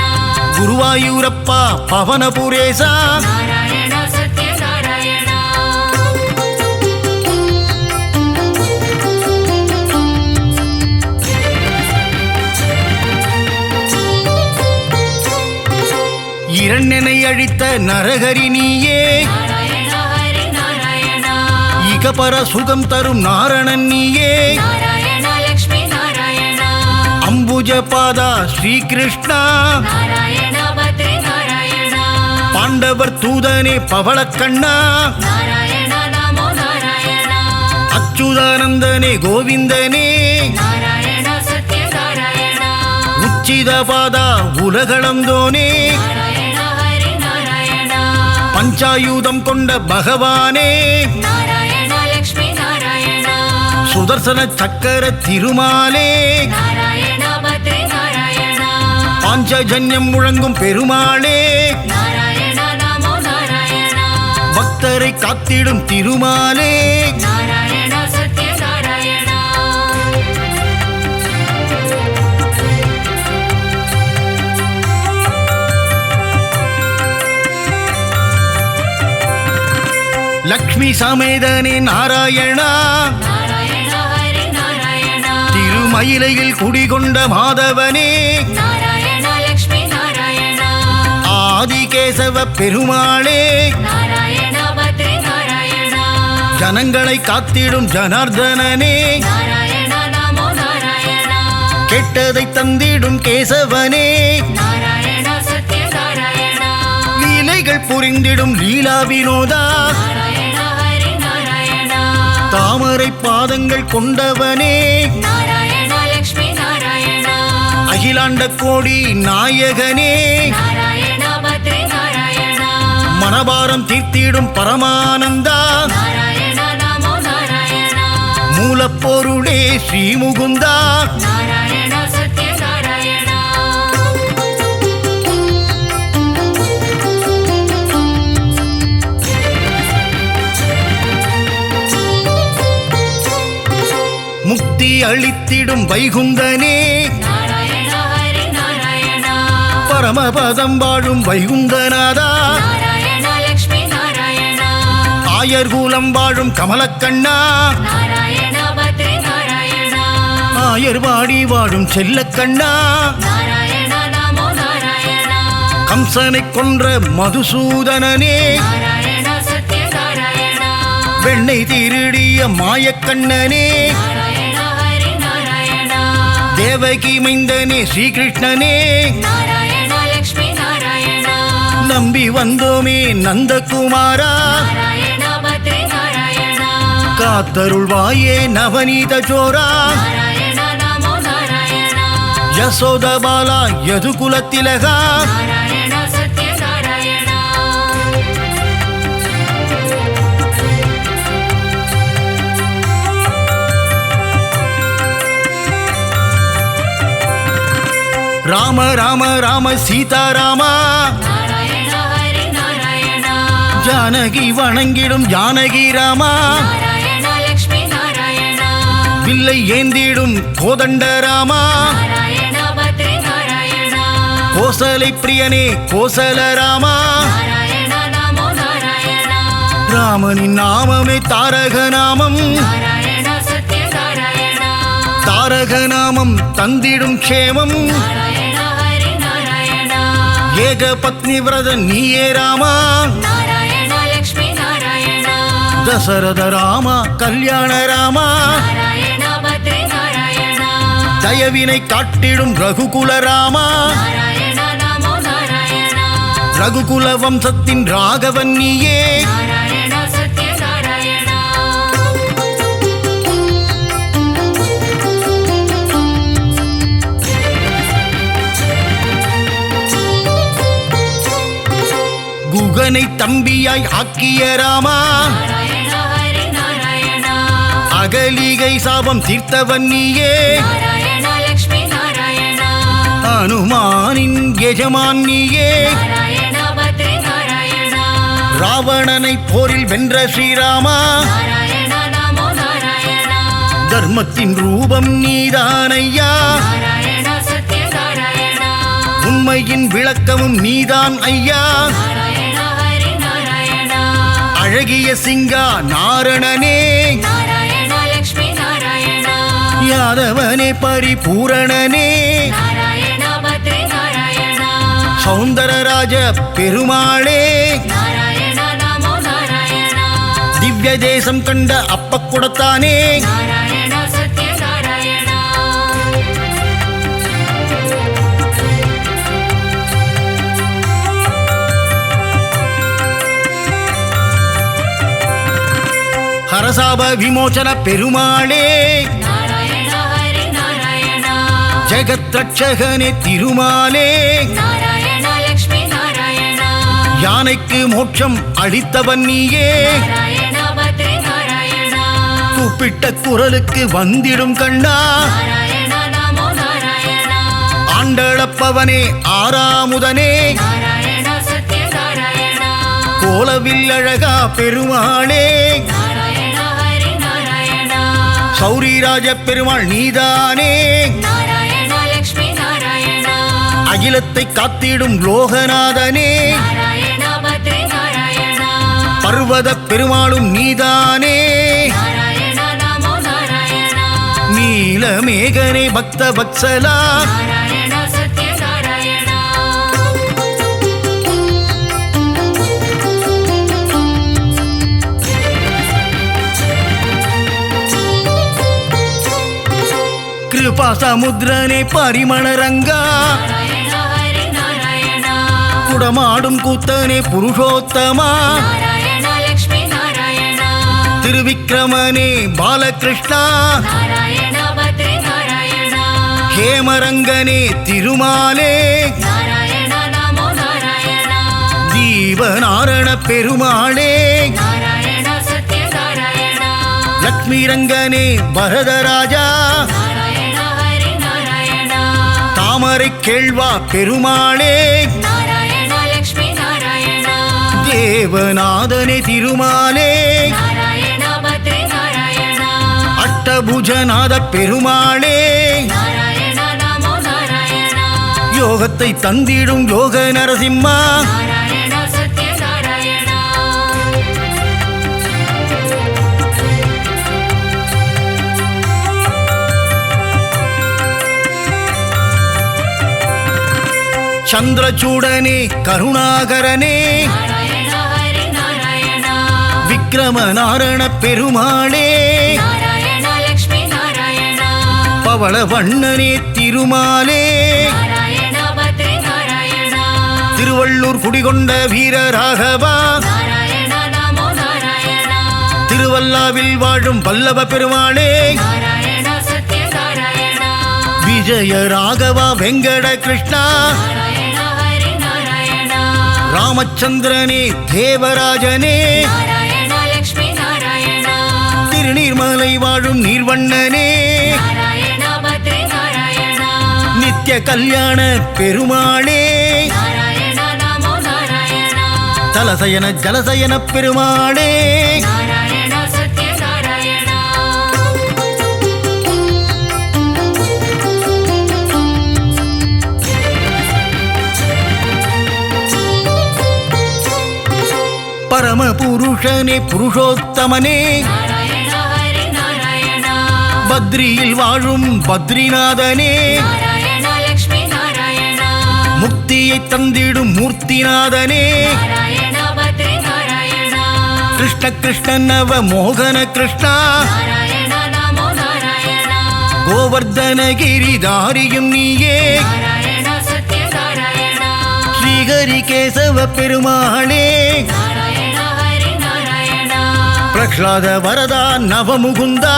குருவாயூரப்பா பவனபுரேசா நாராயண சத்ய நாராயண இரண்டனை அழித்த நரகரி நீயே நாராயண ஹரி நாராயண இகபர சுகம் தரும் நாரணன் நீயே நாராயண லக்ஷ்மி நாராயண அம்புஜ பாதா ஸ்ரீகிருஷ்ணா நாராயண பத்ரி நாராயண பாண்டவர் தூதனே பவளக்கண்ணா நாராயண நமோ நாராயண அச்சுதானந்தனே கோவிந்தனே நாராயண சத்ய நாராயண உச்சித பாதா உலகளந்தோனே நாராயண ஹரி நாராயண பஞ்சாயுதம் கொண்ட பகவானே நாராயண லக்ஷ்மி நாராயண சுதர்சன சக்கர திருமாலே நாராயண பத்ரி நாராயண பாஞ்சஜன்யம் முழங்கும் பெருமாளே நாராயண நமோ நாராயண பக்தரை காத்திடும் திருமாலே நாராயண சத்ய நாராயண லக்ஷ்மி சமேதனே நாராயணா நாராயண ஹரி நாராயண திருமயிலையில் குடிகொண்ட மாதவனே நாராயண லக்ஷ்மி நாராயண ஆதிகேசவ பெருமாளே நாராயண பத்ரி நாராயண ஜனங்களை காத்திடும் ஜனார்தனனே நாராயண நமோ நாராயண கெட்டதை தந்திடும் கேசவனே நாராயண சத்ய நாராயண லீலைகள் புரிந்திடும் லீலா வினோதா நாராயண ஹரி நாராயண தாமரை பாதங்கள் கொண்டவனே நாராயண லக்ஷ்மி நாராயண அகிலாண்ட கோடி நாயகனே நாராயண பத்ரி நாராயண மனபாரம் தீர்த்திடும் பரமானந்தா நாராயண நமோ நாராயண மூலப்பொருளே ஸ்ரீமுகுந்தா நாராயண சத்ய நாராயண முக்தி அளித்திடும் வைகுந்தனே நாராயண ஹரி நாராயண பரமபதம் வாழும் வைகுந்தநாதா நாராயண லக்ஷ்மி நாராயண ஆயர்கூலம் வாழும் கமலக்கண்ணா நாராயண பத்ரி நாராயண ஆயர்வாடி வாழும் செல்லக்கண்ணா நாராயண நமோ நாராயண கம்சனை கொன்ற மதுசூதனனே நாராயண சத்ய நாராயண வெண்ணை திருடிய மாயக்கண்ணனே நாராயண ஹரி நாராயண தேவகி மைந்தனே ஸ்ரீகிருஷ்ணனே நாராயண லக்ஷ்மி நாராயண நம்பி வந்தோமே நந்தகுமாரா நாராயண பத்ரி நாராயண காத்தருள்வாயே நவநீத சோரா நாராயண நமோ நாராயண யசோதபாலா யதுகுலத்திலகா நாராயண சத்ய நாராயண ராம ராம ராம சீதாராமா நாராயண ஹரி நாராயண ஜானகி வணங்கிடும் ஜானகி ராமா நாராயண லக்ஷ்மி நாராயண வில்லை ஏந்திடும் கோதண்ட ராமா நாராயண பத்ரி நாராயண கோசலை பிரியனே கோசல ராமா நாராயண நமோ நாராயண ராமனின் நாமமே தாரக நாமம் நாராயண சத்ய நாராயண தாரக நாமம் தந்திடும் க்ஷேமம் நாராயண ஹரி நாராயண ஏக பத்னி விரத நீயே ராமா நாராயண லக்ஷ்மி நாராயண தசரத ராமா கல்யாண ராமா நாராயண பத்ரி நாராயண தயவினை காட்டிடும் ரகுகுல ராமா நாராயண நமோ நாராயண ரகுகுல வம்சத்தின் ராகவன் நீயே நாராயண சத்ய நாராயண குகனை தம்பியாய் ஆக்கிய ராமா நாராயண ஹரி நாராயண அகலிகை சாபம் தீர்த்தவன் நீயே நாராயண லக்ஷ்மி நாராயண அனுமானின் எஜமான் நீயே நாராயண பத்ரி நாராயண ராவணனை போரில் வென்ற ஸ்ரீராமா நாராயண நமோ நாராயண தர்மத்தின் ரூபம் நீதானையா நாராயண சத்ய நாராயண உண்மையின் விளக்கமும் நீதான் ஐயா நாராயண ஹரி நாராயண அழகிய சிங்கா நாரணனே நாராயண லக்ஷ்மி நாராயண யாதவனே பரிபூரணனே நாராயண பத்ரி நாராயண சௌந்தரராஜ பெருமாளே நாராயண நமோ நாராயண திவ்ய தேசம் கண்ட அப்பக்குடத்தானே நாராயண சத்ய நாராயண ஹரசாப விமோசன பெருமாளே நாராயண ஹரி நாராயண ஜெகத் ரட்சகனே திருமாலே நாராயண லக்ஷ்மி நாராயண யானைக்கு மோட்சம் அளித்தவன் நீயே நாராயண பத்ரி நாராயண கூப்பிட்ட குரலுக்கு வந்திடும் கண்ணா நாராயண நமோ நாராயண ஆண்டளப்பவனே ஆறாமுதனே நாராயண சத்ய நாராயண கோலவில் அழகா பெருமாளே நாராயண ஹரி நாராயண சௌரிராஜ பெருமாள் நீதானே நாராயண லக்ஷ்மி நாராயண அகிலத்தை காத்திடும் லோகநாதனே நாராயண பத்ரி நாராயண பர்வத பெருமாளும் நீதானே நாராயண நமோ நாராயண நீலமேகனே பக்த வத்சலா நாராயண சத்ய நாராயண கிருபா சமுத்திரனே பரிமளரங்கா நாராயண ஹரி நாராயண குடமாடும் கூத்தனே புருஷோத்தமா நாராயண லக்ஷ்மி நாராயண திருவிக்கிரமனே பாலகிருஷ்ணா நாராயண பத்ரி நாராயண ஹேமரங்கனே திருமாலே நாராயண நமோ நாராயண தீவநாரண பெருமாளே நாராயண சத்ய நாராயண லக்ஷ்மி ரங்கனே பரதராஜா நாராயண ஹரி நாராயண தாமரை கேள்வா பெருமாளே நாராயண லக்ஷ்மி நாராயண தேவநாதனே திருமாலே நாராயண பத்ரி நாராயண அஷ்டபுஜநாத பெருமாளே நாராயண நமோ நாராயண யோகத்தை தந்திடும் யோக நரசிம்மா நாராயண சத்ய நாராயண சந்திரசூடனே கருணாகரனே நாராயண ஹரி நாராயண விக்ரமநாரண பெருமாளே நாராயண லக்ஷ்மி நாராயண பவள வண்ணனே திருமாலே நாராயண பத்ரி நாராயண திருவள்ளூர் குடிகொண்ட வீரராகவா நாராயண நமோ நாராயண திருவல்லாவில் வாழும் வல்லப பெருமாளே நாராயண சத்ய நாராயண விஜய ராகவா வெங்கட கிருஷ்ணா நாராயண ஹரி நாராயண ராமச்சந்திரனே தேவராஜனே நாராயண லக்ஷ்மி நாராயண திருநீர்மலை வாழும் நீர்வண்ணனே நாராயண பத்ரி நாராயண நித்ய கல்யாண பெருமாளே நாராயண நமோ நாராயண தலசயன ஜலசயன பெருமாளே நாராயண சத்ய நாராயண பரம புருஷனே புருஷோத்தமனே நாராயண ஹரி நாராயண பத்ரியில் வாழும் பத்ரிநாதனே நாராயண லக்ஷ்மி நாராயண முக்தியை தந்திடும் மூர்த்திநாதனே நாராயண பத்ரி நாராயண கிருஷ்ண கிருஷ்ண நவ மோகன கிருஷ்ணா நாராயண நமோ நாராயண கோவர்தனகிரிதாரியும் நீயே நாராயண சத்ய நாராயண ஸ்ரீஹரி கேசவ பெருமாளே நாராயண ஹரி நாராயண பிரஹ்லாத வரதா நவமுகுந்தா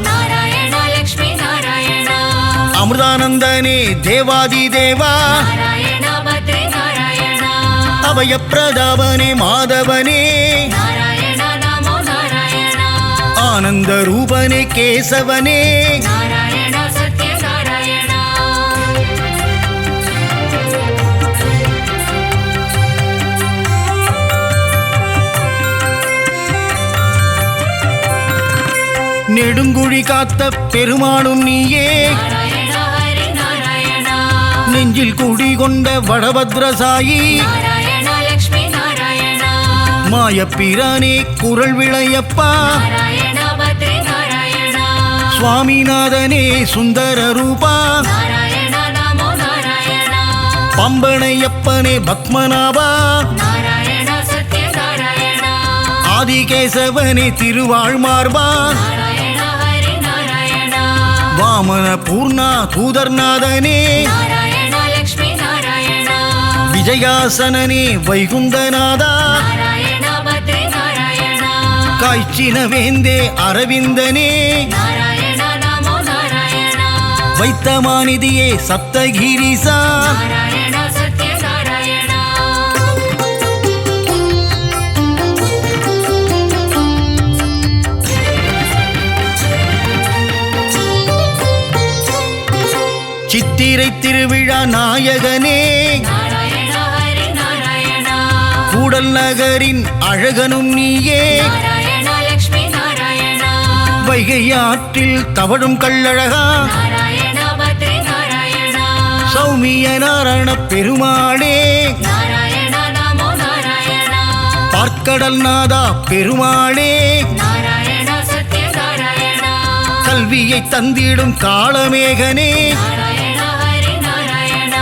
நாராயண லக்ஷ்மி நாராயண அமிர்தானந்தனே தேவாதி தேவா நாராயண பத்ரி நாராயண அபயப்பிரதாபனே மாதவனே நாராயண நமோ நாராயண ஆனந்த ரூபனே கேசவனே நாராயண சத்ய நாராயண நெடுங்குழி காத்த பெருமாளும் நீயே நாராயண ஹரி நாராயண நெஞ்சில் குடிகொண்ட வடபத்ரசாயி நாராயண லக்ஷ்மி நாராயண மாயப்பிரானே குரல் விளையப்பா நாராயண பத்ரி நாராயண சுவாமிநாதனே சுந்தர ரூபா நாராயண நமோ நாராயண பம்பனையப்பனே பத்மநாபா நாராயண சத்ய நாராயண ஆதிகேசவனே திருவாழ்மார்பா நாராயண ஹரி நாராயண வாமன பூர்ணா தூதர்நாதனே நாராயண லக்ஷ்மி நாராயண விஜயாசனனே வைகுந்தநாதா நாராயண பத்ரி நாராயண காய்ச்சின வேந்தே அரவிந்தனே நாராயண நமோ நாராயண வைத்தமாநிதியே சப்தகிரிசா நாராயண சத்ய நாராயண சித்திரை திருவிழா நாயகனே நாராயண ஹரி நாராயண கூடல் நகரின் அழகனும் நீயே நாராயண லக்ஷ்மி நாராயண வைகை ஆற்றில் தவழும் கள்ளழகா நாராயண பத்ரி நாராயண சௌமிய நாராயண பெருமாளே நாராயண நமோ நாராயண பார்க்கடல் நாதா பெருமாளே நாராயண சத்ய நாராயண கல்வியை தந்திடும் காளமேகனே நாராயண ஹரி நாராயண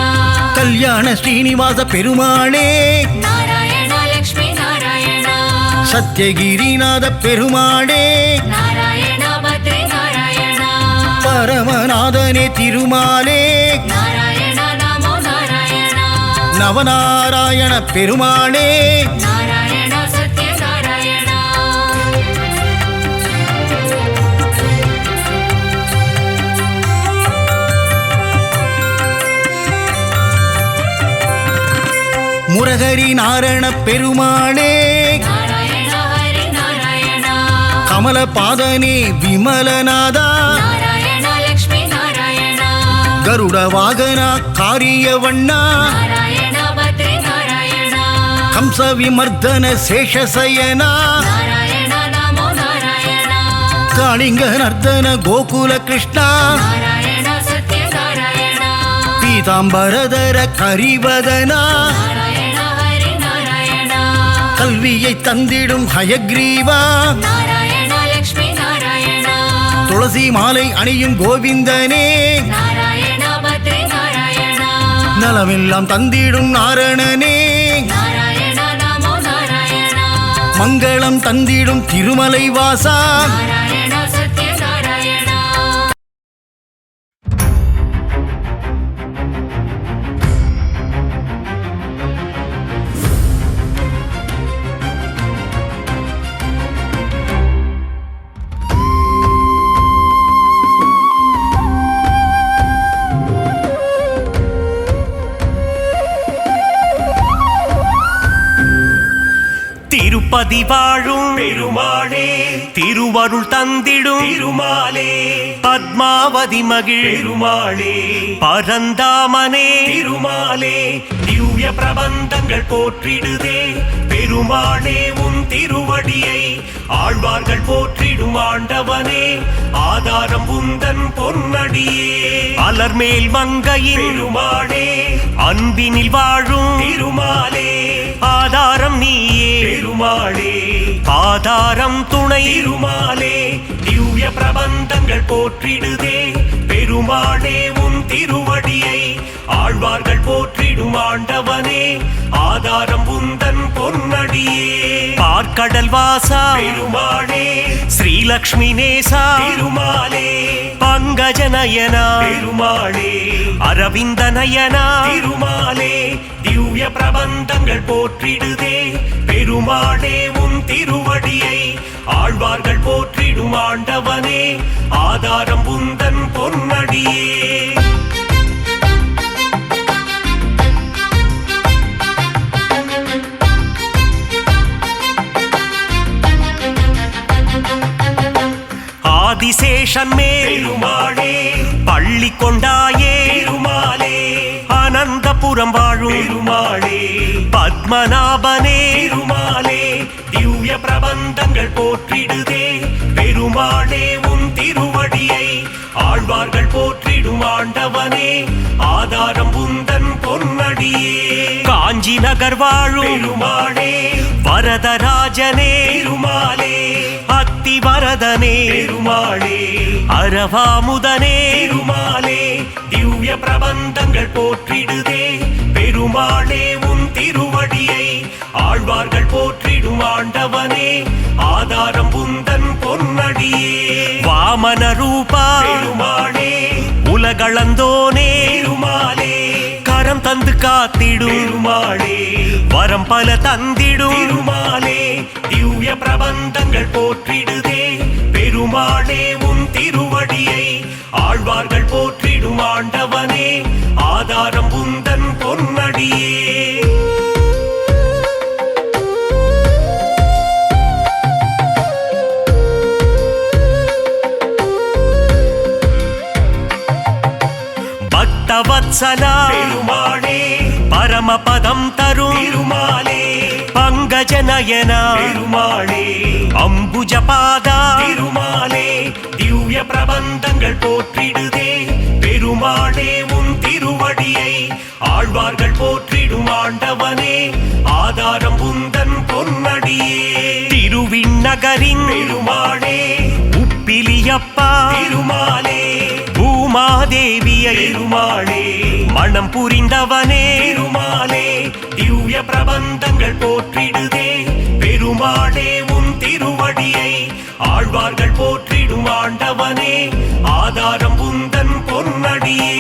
கல்யாண ஸ்ரீனிவாச பெருமாளே நாராயண லக்ஷ்மி நாராயண சத்யகிரிநாத பெருமாளே நாராயண பத்ரி நாராயண பரமநாதனே திருமாலே நாராயண நமோ நாராயண நவநாராயண பெருமாளே நாராயண சத்ய நாராயண முரகரி நாராயண பெருமாளே நாராயண ஹரி நாராயண கமலபாதனே விமலநாதா நாராயண லக்ஷ்மி நாராயண கருட வாகனா காரியவண்ணா நாராயண பத்ரி நாராயண கம்ச விமர்தன சேஷசயனா நாராயண நமோ நாராயண காளிங்க நர்தன கோகுல கிருஷ்ணா நாராயண சத்ய நாராயண பீதாம்பரதர கரிவதனா நாராயண ஹரி நாராயண கல்வியை தந்திடும் ஹயக்ரீவா நாராயண லக்ஷ்மி நாராயண துளசி மாலை அணியும் கோவிந்தனே நாராயண பத்ரி நாராயண நலமெல்லாம் தந்திடும் நாரணனே நாராயண நமோ நாராயண மங்களம் தந்திடும் திருமலை வாசா நாராயண சத்ய நாராயண திருப்பதி வாழும் பெருமாளே திருவருள் தந்திடும் திருமாலே பத்மாவதி மகிழ் பெருமாளே பரந்தாமனே திருமாலே திவ்ய பிரபந்தங்கள் போற்றிடுதே பெருமாளே உன் திருவடியை ஆழ்வார்கள் போற்றிடும் ஆண்டவனே ஆதாரம் உந்தன் பொன்னடியே அலர்மேல் மங்கையின் பெருமாளே அன்பினில் வாழும் திருமாலே ஆதாரம் நீயே பெருமாளே ஆதாரம் துணை திருமாலே திவ்ய பிரபந்தங்கள் போற்றிடுதே பெருமாளே உன் திருவடியை ஆழ்வார்கள் போற்றிடும் ஆண்டவனே ஆதாரம் உந்தன் பொன்னடியே பார்க்கடல் வாசா பெருமாளே ஸ்ரீலக்ஷ்மி நேசா பெருமாளே பங்கஜநயனா பெருமாளே அரவிந்த நயனா திருமாலே திவ்ய பிரபந்தங்கள் போற்றிடுதே பெருமாளே உன் திருவடியை ஆழ்வார்கள் போற்றிடும் ஆண்டவனே ஆதாரம் உந்தன் பொன்னடியே ஆதிசேஷன் மேல் பெருமாளே பள்ளி கொண்டாயே பெருமாளே அனந்தபுரம் வாழும் பெருமாளே பத்மநாபனே பெருமாளே திவ்ய பிரபந்தங்கள் போற்றிடுதே பெருமாளே உன் ஆழ்வார்கள் போற்றிடும் ஆண்டவனே ஆதாரம் உந்தன் பொன்னடியே காஞ்சி நகர் வாழும் பெருமாளே வரதராஜனே பெருமாளே அத்தி வரதனே பெருமாளே அரவாமுதனே பெருமாளே திவ்ய பிரபந்தங்கள் போற்றிடுதே பெருமாளே உன் திருவடியை ஆழ்வார்கள் போற்றிடும் ஆண்டவனே ஆதாரம் உந்தன் பொன்னடியே வாமன ரூபா பெருமாளே உலகளந்தோனே பெருமாளே கரம் தந்து காத்திடும் பெருமாளே வரம் பல தந்திடும் பெருமாளே திவ்ய பிரபந்தங்கள் போற்றிடுதே பெருமாளே உன் திருவடியை ஆழ்வார்கள் போற்றிடும் ஆண்டவனே ஆதாரம் உந்தன் பொன்னடியே பக்தவத்சலா பெருமாளே பரமபதம் தரும் பெருமாளே பங்கஜநயனா பெருமாளே அம்புஜபாதா பெருமாளே திவ்ய பிரபந்தங்கள் போற்றிடுதே பெருமாளே உன் திருவடியை ஆழ்வார்கள் போற்றிடும் ஆண்டவனே ஆதாரம் உந்தன் பொன்னடியே திருவிண்ணகரின் பெருமாளே உப்பிலியப்பா பெருமாளே பூமாதேவியை பெருமாளே மனம் புரிந்தவனே பெருமாளே திவ்ய பிரபந்தங்கள் போற்றிடுதே பெருமாளே உன் திருவடியை ஆழ்வார்கள் போற்றிடும் ஆண்டவனே ஆதாரம் உந்தன் பொன்னடியே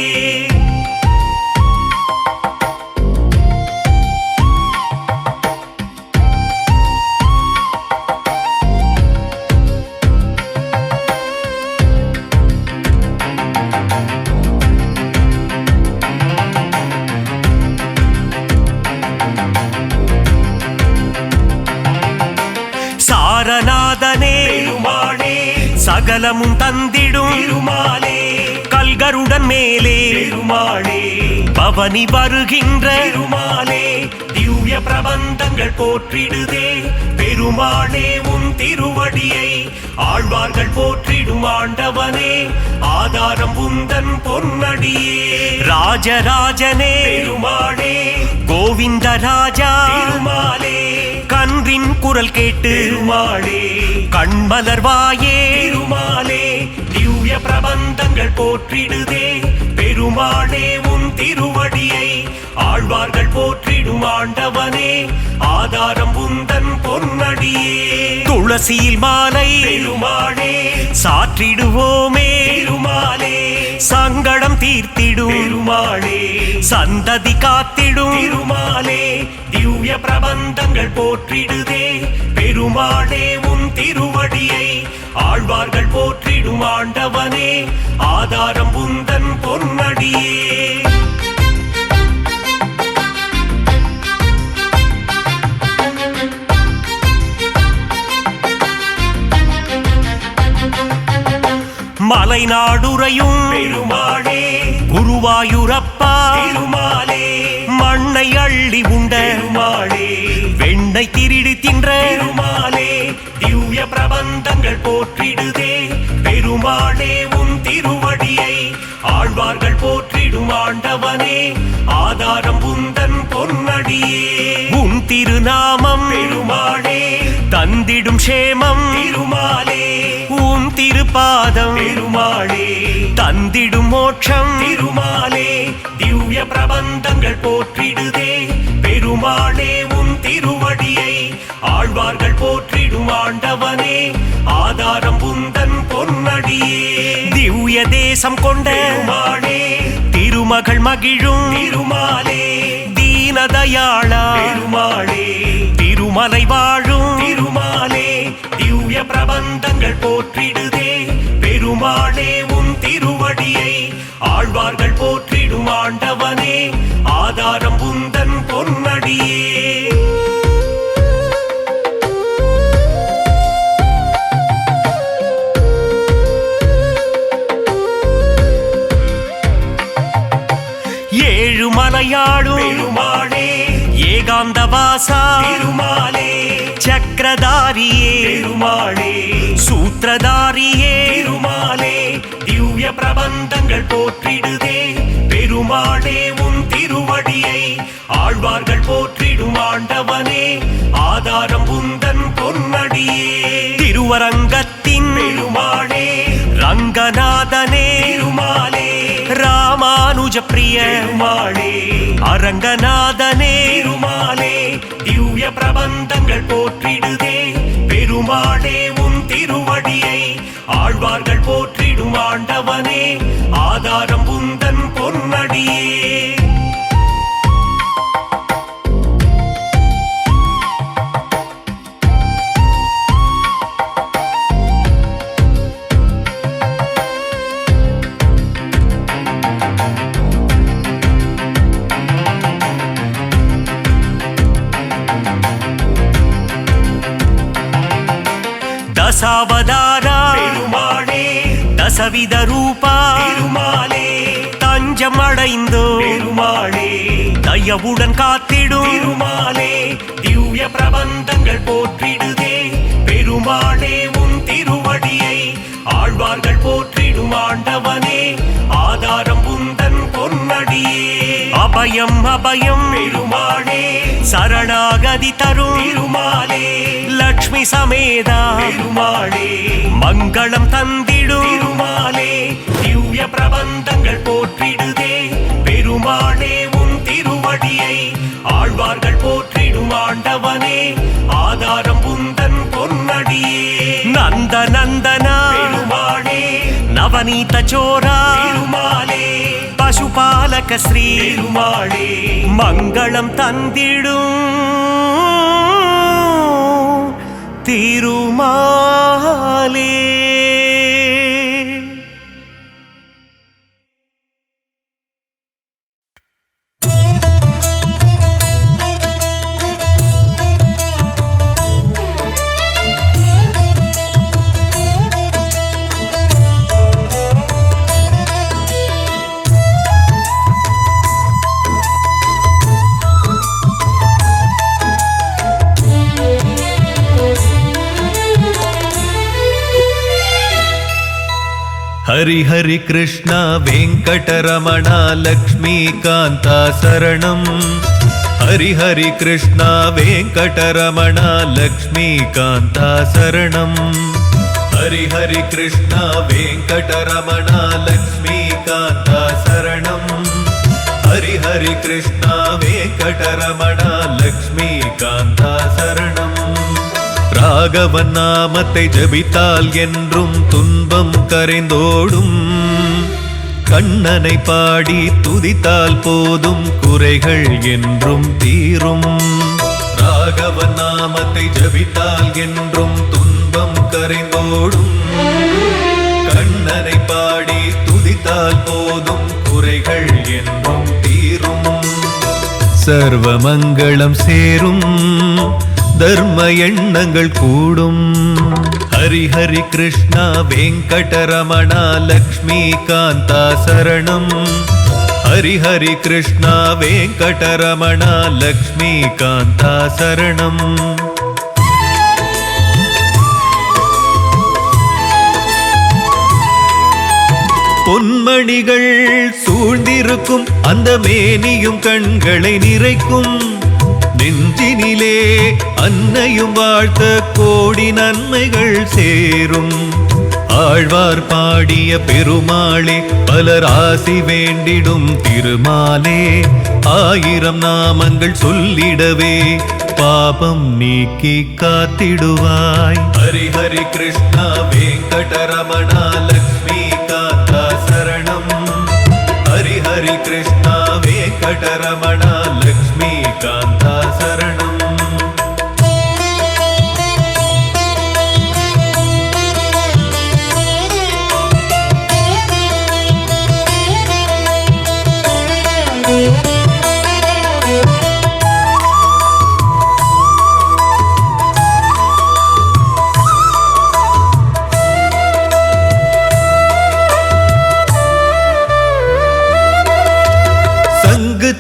சாரநாதனே பெருமாளே சகலமும் தந்திடும் பெருமாளே கல்கருடன் மேலே பெருமாளே பவனி வருகின்ற பெருமாளே திவ்ய பிரபந்தங்கள் போற்றிடுதே பெருமாளே உன் திருவடியை ஆழ்வார்கள் போற்றிடும் ஆண்டவனே ஆதாரம் உந்தன் பொன்னடியே ராஜராஜனே பெருமாளே கோவிந்த ராஜா பெருமாளே கன்றின் குரல் கேட்டு பெருமாளே கண்மலர்வாயே பெருமாளே திவ்ய பிரபந்தங்கள் போற்றிடுதே பெருமாளே உன் திருவடியை ஆழ்வார்கள் போற்றிடும் ஆண்டவனே ஆதாரம் உந்தன் பொன்னடியே துளசியில் மாலை பெருமாளே சாற்றிடுவோமே பெருமாளே சங்கடம் தீர்த்திடும் பெருமாளே சந்ததி காத்திடும் பெருமாளே திவ்ய பிரபந்தங்கள் போற்றிடுதே பெருமாளே உன் திருவடியை ஆழ்வார்கள் போற்றிடும் ஆண்டவனே ஆதாரம் உந்தன் பொன்னடியே மலைநாடுரையும் பெருமாளே குருவாயூரப்பா பெருமாளே மண்ணை அள்ளி உண்ட பெருமாளே வெண்ணை திருடி தின்ற பெருமாளே திவ்ய பிரபந்தங்கள் போற்றிடுதே பெருமாளே உன் திருவடியை ஆழ்வார்கள் போற்றிடும் ஆண்டவனே ஆதாரம் உந்தன் பொன்னடியே உன் திருநாமம் பெருமாளே தந்திடும் சேமம் பெருமாளே உன் திருப்பாதம் பெருமாளே தந்திடும் மோட்சம் திருமாலே திவ்ய பிரபந்தங்கள் போற்றிடுதே பெருமாளே உன் திருவடியை ஆழ்வார்கள் போற்றிடும் ஆண்டவனே ஆதாரம் உந்தன் பொன்னடியே திவ்ய தேசம் கொண்ட பெருமாளே திருமகள் மகிழும் திருமாலே தீனதயாளா பெருமாளே திருமலை வாழும் திருமாலே திவ்ய பிரபந்தங்கள் போற்றிடுதே பெருமாளே உன் திருவடியை ஆழ்வார்கள் போற்றிடும் ஆண்டவனே ஆதாரம் உந்தன் பொன்னடியே ஏழுமலையாளும் பெருமாளே ஏகாந்த வாசா பெருமாளே சக்கரதாரியே பெருமாளே, சூத்திரதாரியே பெருமாளே, திவ்ய பிரபந்தங்கள் போற்றிடுதே பெருமாளே உன் திருவடியை, ஆழ்வார்கள் போற்றிடும் ஆண்டவனே ஆதாரம் உந்தன் பொன்னடியே, திருவரங்கத்தின் பெருமாளே ரங்கநாதனே பெருமாளே, ராமானுஜ பிரிய பெருமாளே அரங்கநாதனே பெருமாளே, திவ்ய பிரபந்தங்கள் போற்றிடுதே பெருமாளே உன் திருவடியை, ஆழ்வார்கள் போற்றிடும் ஆண்டவனே ஆதாரம் உந்தன் பொன்னடியே. தசாவதாரா பெருமாளே, தசவித ரூபா பெருமாளே, தஞ்சம் அடைந்தோ பெருமாளே, தயவுடன் காத்திடும் பெருமாளே, திவ்ய பிரபந்தங்கள் போற்றிடுதே பெருமாளே உன் திருவடியை, ஆழ்வார்கள் போற்றிடும் ஆண்டவனே ஆதாரம் உந்தன் பொன்னடியே, அபயம் அபயம் பெருமாளே, சரணாகதி தரும் பெருமாளே, லக்ஷ்மி சமேதா பெருமாளே, மங்களம் தந்திடும் பெருமாளே, திவ்ய பிரபந்தங்கள் போற்றிடுதே பெருமாளே உன் திருவடியை, ஆழ்வார்கள் போற்றிடும் ஆண்டவனே ஆதாரம் உந்தன் பொன்னடியே, நந்த நந்தனா பெருமாளே, நவநீத சோரா பெருமாளே, பசுபாலக ஸ்ரீ பெருமாளே, மங்களம் தந்திடும் திருமாலே. हरि हरि कृष्ण वेंकटरमण लक्ष्मीकांत शरणं, हरि हरि कृष्ण वेंकटरमण लक्ष्मीकांत शरणं, हरि हरि कृष्ण वेंकटरमण लक्ष्मीकांत शरणं, हरि हरि कृष्ण वेंकटरमण लक्ष्मीकांत शरणं. ராகவன் நாமத்தை ஜபித்தால் என்றும் துன்பம் கரைந்தோடும், கண்ணனை பாடி துதித்தால் போதும் குறைகள் என்றும் தீரும். ராகவன் நாமத்தை ஜபித்தால் என்றும் துன்பம் கரைந்தோடும், கண்ணனை பாடி துதித்தால் போதும் குறைகள் என்றும் தீரும். சர்வ மங்களம் சேரும், தர்ம எண்ணங்கள் கூடும். ஹரி ஹரி கிருஷ்ணா வெங்கடரமண லக்ஷ்மிகாந்தா சரணம், ஹரி ஹரி கிருஷ்ணா வெங்கடரமண லக்ஷ்மிகாந்தா சரணம். பொன்மணிகள் சூழ்ந்திருக்கும் அந்த மேனியும் கண்களை நிறைக்கும், நெஞ்சினிலே அன்னையும் வாழ்த்த கோடி நன்மைகள் சேரும். ஆழ்வார் பாடிய பெருமாளே பலர் ஆசி வேண்டிடும் திருமாலே, ஆயிரம் நாமங்கள் சொல்லிடவே பாபம் நீக்கி காத்திடுவாய். ஹரி ஹரி கிருஷ்ணா வெங்கடரமணா லக்ஷ்மிகாந்தா சரணம், ஹரி ஹரி கிருஷ்ணா வெங்கடரமணா லக்ஷ்மிகாந்தா சரணம்.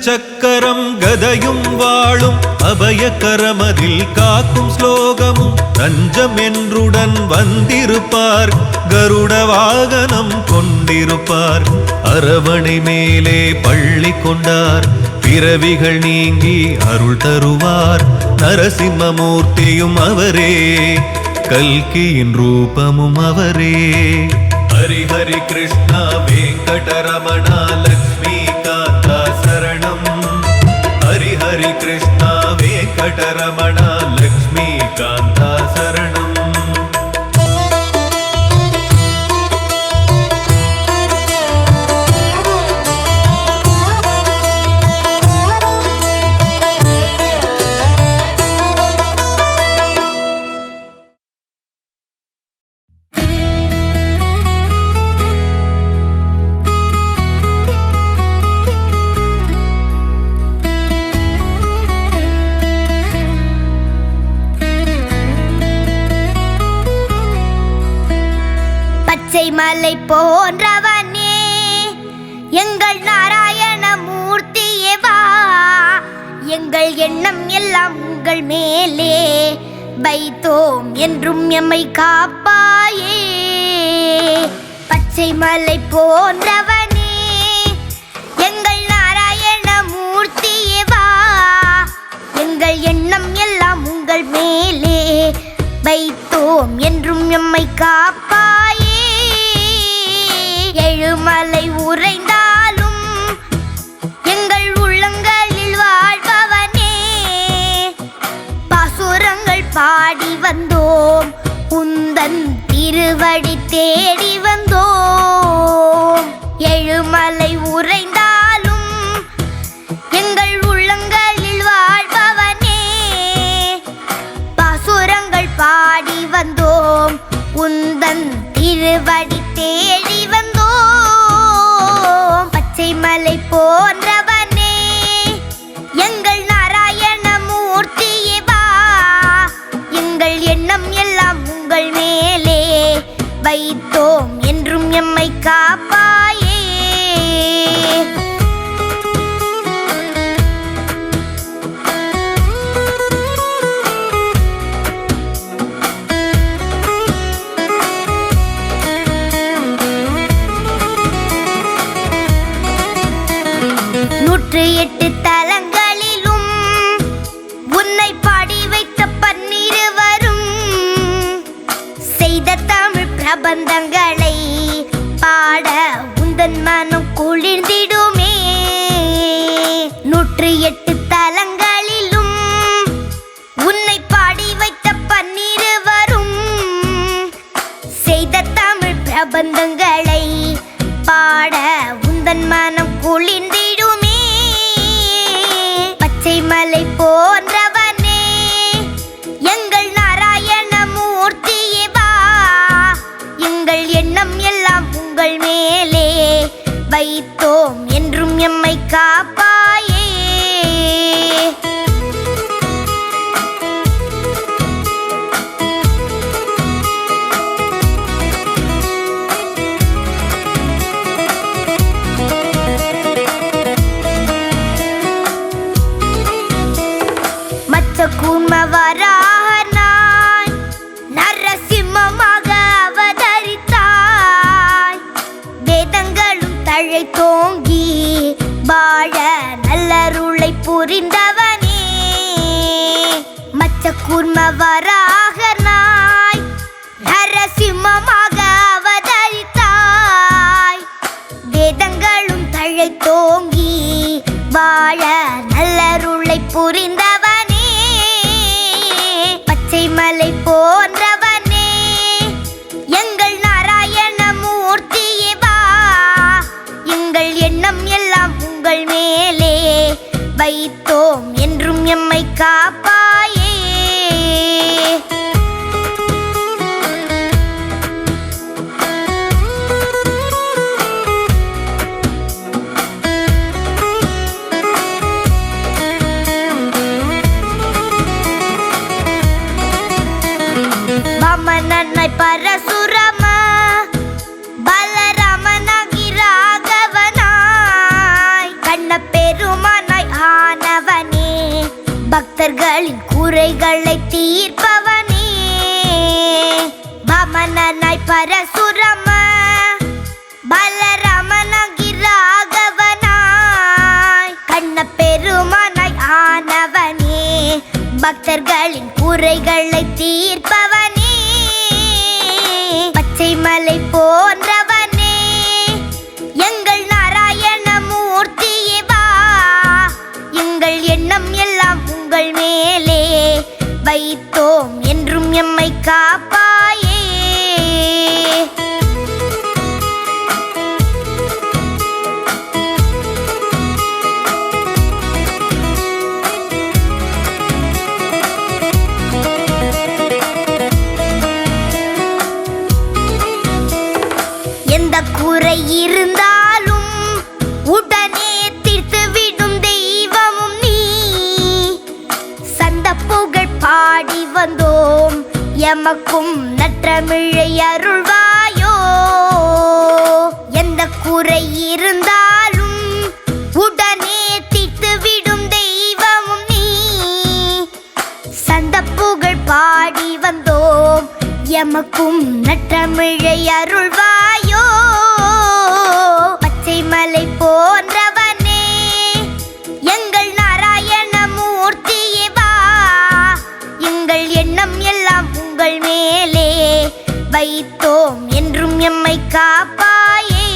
சக்கரம் கதையும் வாழும் அபயக்கரமதில் காக்கும் ஸ்லோகமும் தஞ்சம் என்றுடன் வந்திருப்பார். கருட வாகனம் கொண்டிருப்பார். அரவணை மேலே பள்ளி கொண்டார். பிறவிகள் நீங்கி அருள் தருவார். நரசிம்மமூர்த்தியும் அவரே, கல்கியின் ரூபமும் அவரே. ஹரி ஹரி கிருஷ்ணா வெங்கடரமணா லக்ஷ்மிகாந்தா சரணம். ஹரி ஹரி கிருஷ்ணா வெங்கடரமணா லக்ஷ்மிகாந்தா சரணம். மலை போன்றவனே எங்கள் நாராயண மூர்த்தியே வா. எங்கள் எண்ணம் எல்லாம் உங்கள் மேலே வைத்தோம் என்றும் எம்மை காப்பாயே. பச்சை மலை போன்றவனே எங்கள் நாராயண மூர்த்தியே வா. எங்கள் எண்ணம் எல்லாம் உங்கள் மேலே வைத்தோம் என்றும் எம்மை காப்பாயே. எழுமலை உறைந்தாலும் எங்கள் உள்ளங்களில் வாழ்பவனே, பாசுரங்கள் பாடி வந்தோம் உந்தன் திருவடி தேடி வந்தோம். எழுமலை உறைந்தாலும் எங்கள் உள்ளங்களில் வாழ்பவனே, பாசுரங்கள் பாடி வந்தோம் உந்தன் திருவடி தேடி வந்தோம். பச்சை மலை போன்றவனே எங்கள் நாராயண மூர்த்தியே வா. எங்கள் எண்ணம் எல்லாம் உங்கள் மேலே வைத்தோம் என்றும் எம்மை காப்பாயே. நூற்று எட்டு தலங்களிலும் உன்னை பாடி வைத்த பன்னிருவரும் செய்த தமிழ் பிரபந்தங்களை பாட உந்தன் மனம் குளிர்ந்திடுமே. நூற்று எட்டு தலங்களிலும் உன்னை பாடி வைத்த பன்னிருவரும் செய்த தமிழ் பிரபந்தங்களை பாட உந்தன் மனம் குளிர்ந்திடுமே. பச்சை மலை போன்றவனே எங்கள் நாராயண மூர்த்தியே வா. எங்கள் எண்ணம் எல்லாம் உங்கள் மேலே வைத்தோம் என்றும் எம்மை காப்பாயே. கூர்மவரானாய் நரசிம்மமாக அவதரித்தாய். வேதங்களும் தழைத்தோங்கி வாழ நல்லருளை புரிந்தவனே. மச்ச கூர்மவரானாய் நரசிம்மமாக அவதரித்தாய். வேதங்களும் தழைத்தோங்கி வாழ நல்லருளை புரிந்தவனே. பச்சை மலை போன்றவனே எங்கள் நாராயண மூர்த்தியே வா. எங்கள் எண்ணம் எல்லாம் உங்கள் மேலே வைத்தோம் என்றும் எம்மை காப்பாயே. வாமனனாய் பரசுரம பலராமனாகி ராகவனாய் கண்ண பெருமானாய் பரசுரம பலராமனாகி ராகவனாய் கண்ண பெருமானாய் ஆனவனே பக்தர்களின் குறைகளை தீர்ப்பவனே பச்சை மலை போன்றவனே எங்கள் நாராயண மூர்த்தியே வா எங்கள் எண்ணம் எல்லாம் உங்கள் மேலே வைத்தோம் என்றும் எம்மை காப்பாயே எந்த குறை இருந்தாலும் உடனே தீர்த்துவிடும் தெய்வமும் நீ சந்த புகழ் பாடி வந்தோம் எமக்கும் நற்றமிழை அருள்வாயோ எந்த குறை இருந்தாலும் உடனே தீர்த்துவிடும் தெய்வமும் நீ சந்த புகழ் பாடி வந்தோம் எமக்கும் நற்றமிழை அருள்வாயோ பச்சை மலை போன்றவனே எங்கள் நாராயண மூர்த்தியே வா எங்கள் எண்ணம் எல்லாம் உங்கள் மேலே வைத்தோம் என்றும் எம்மை காப்பாயே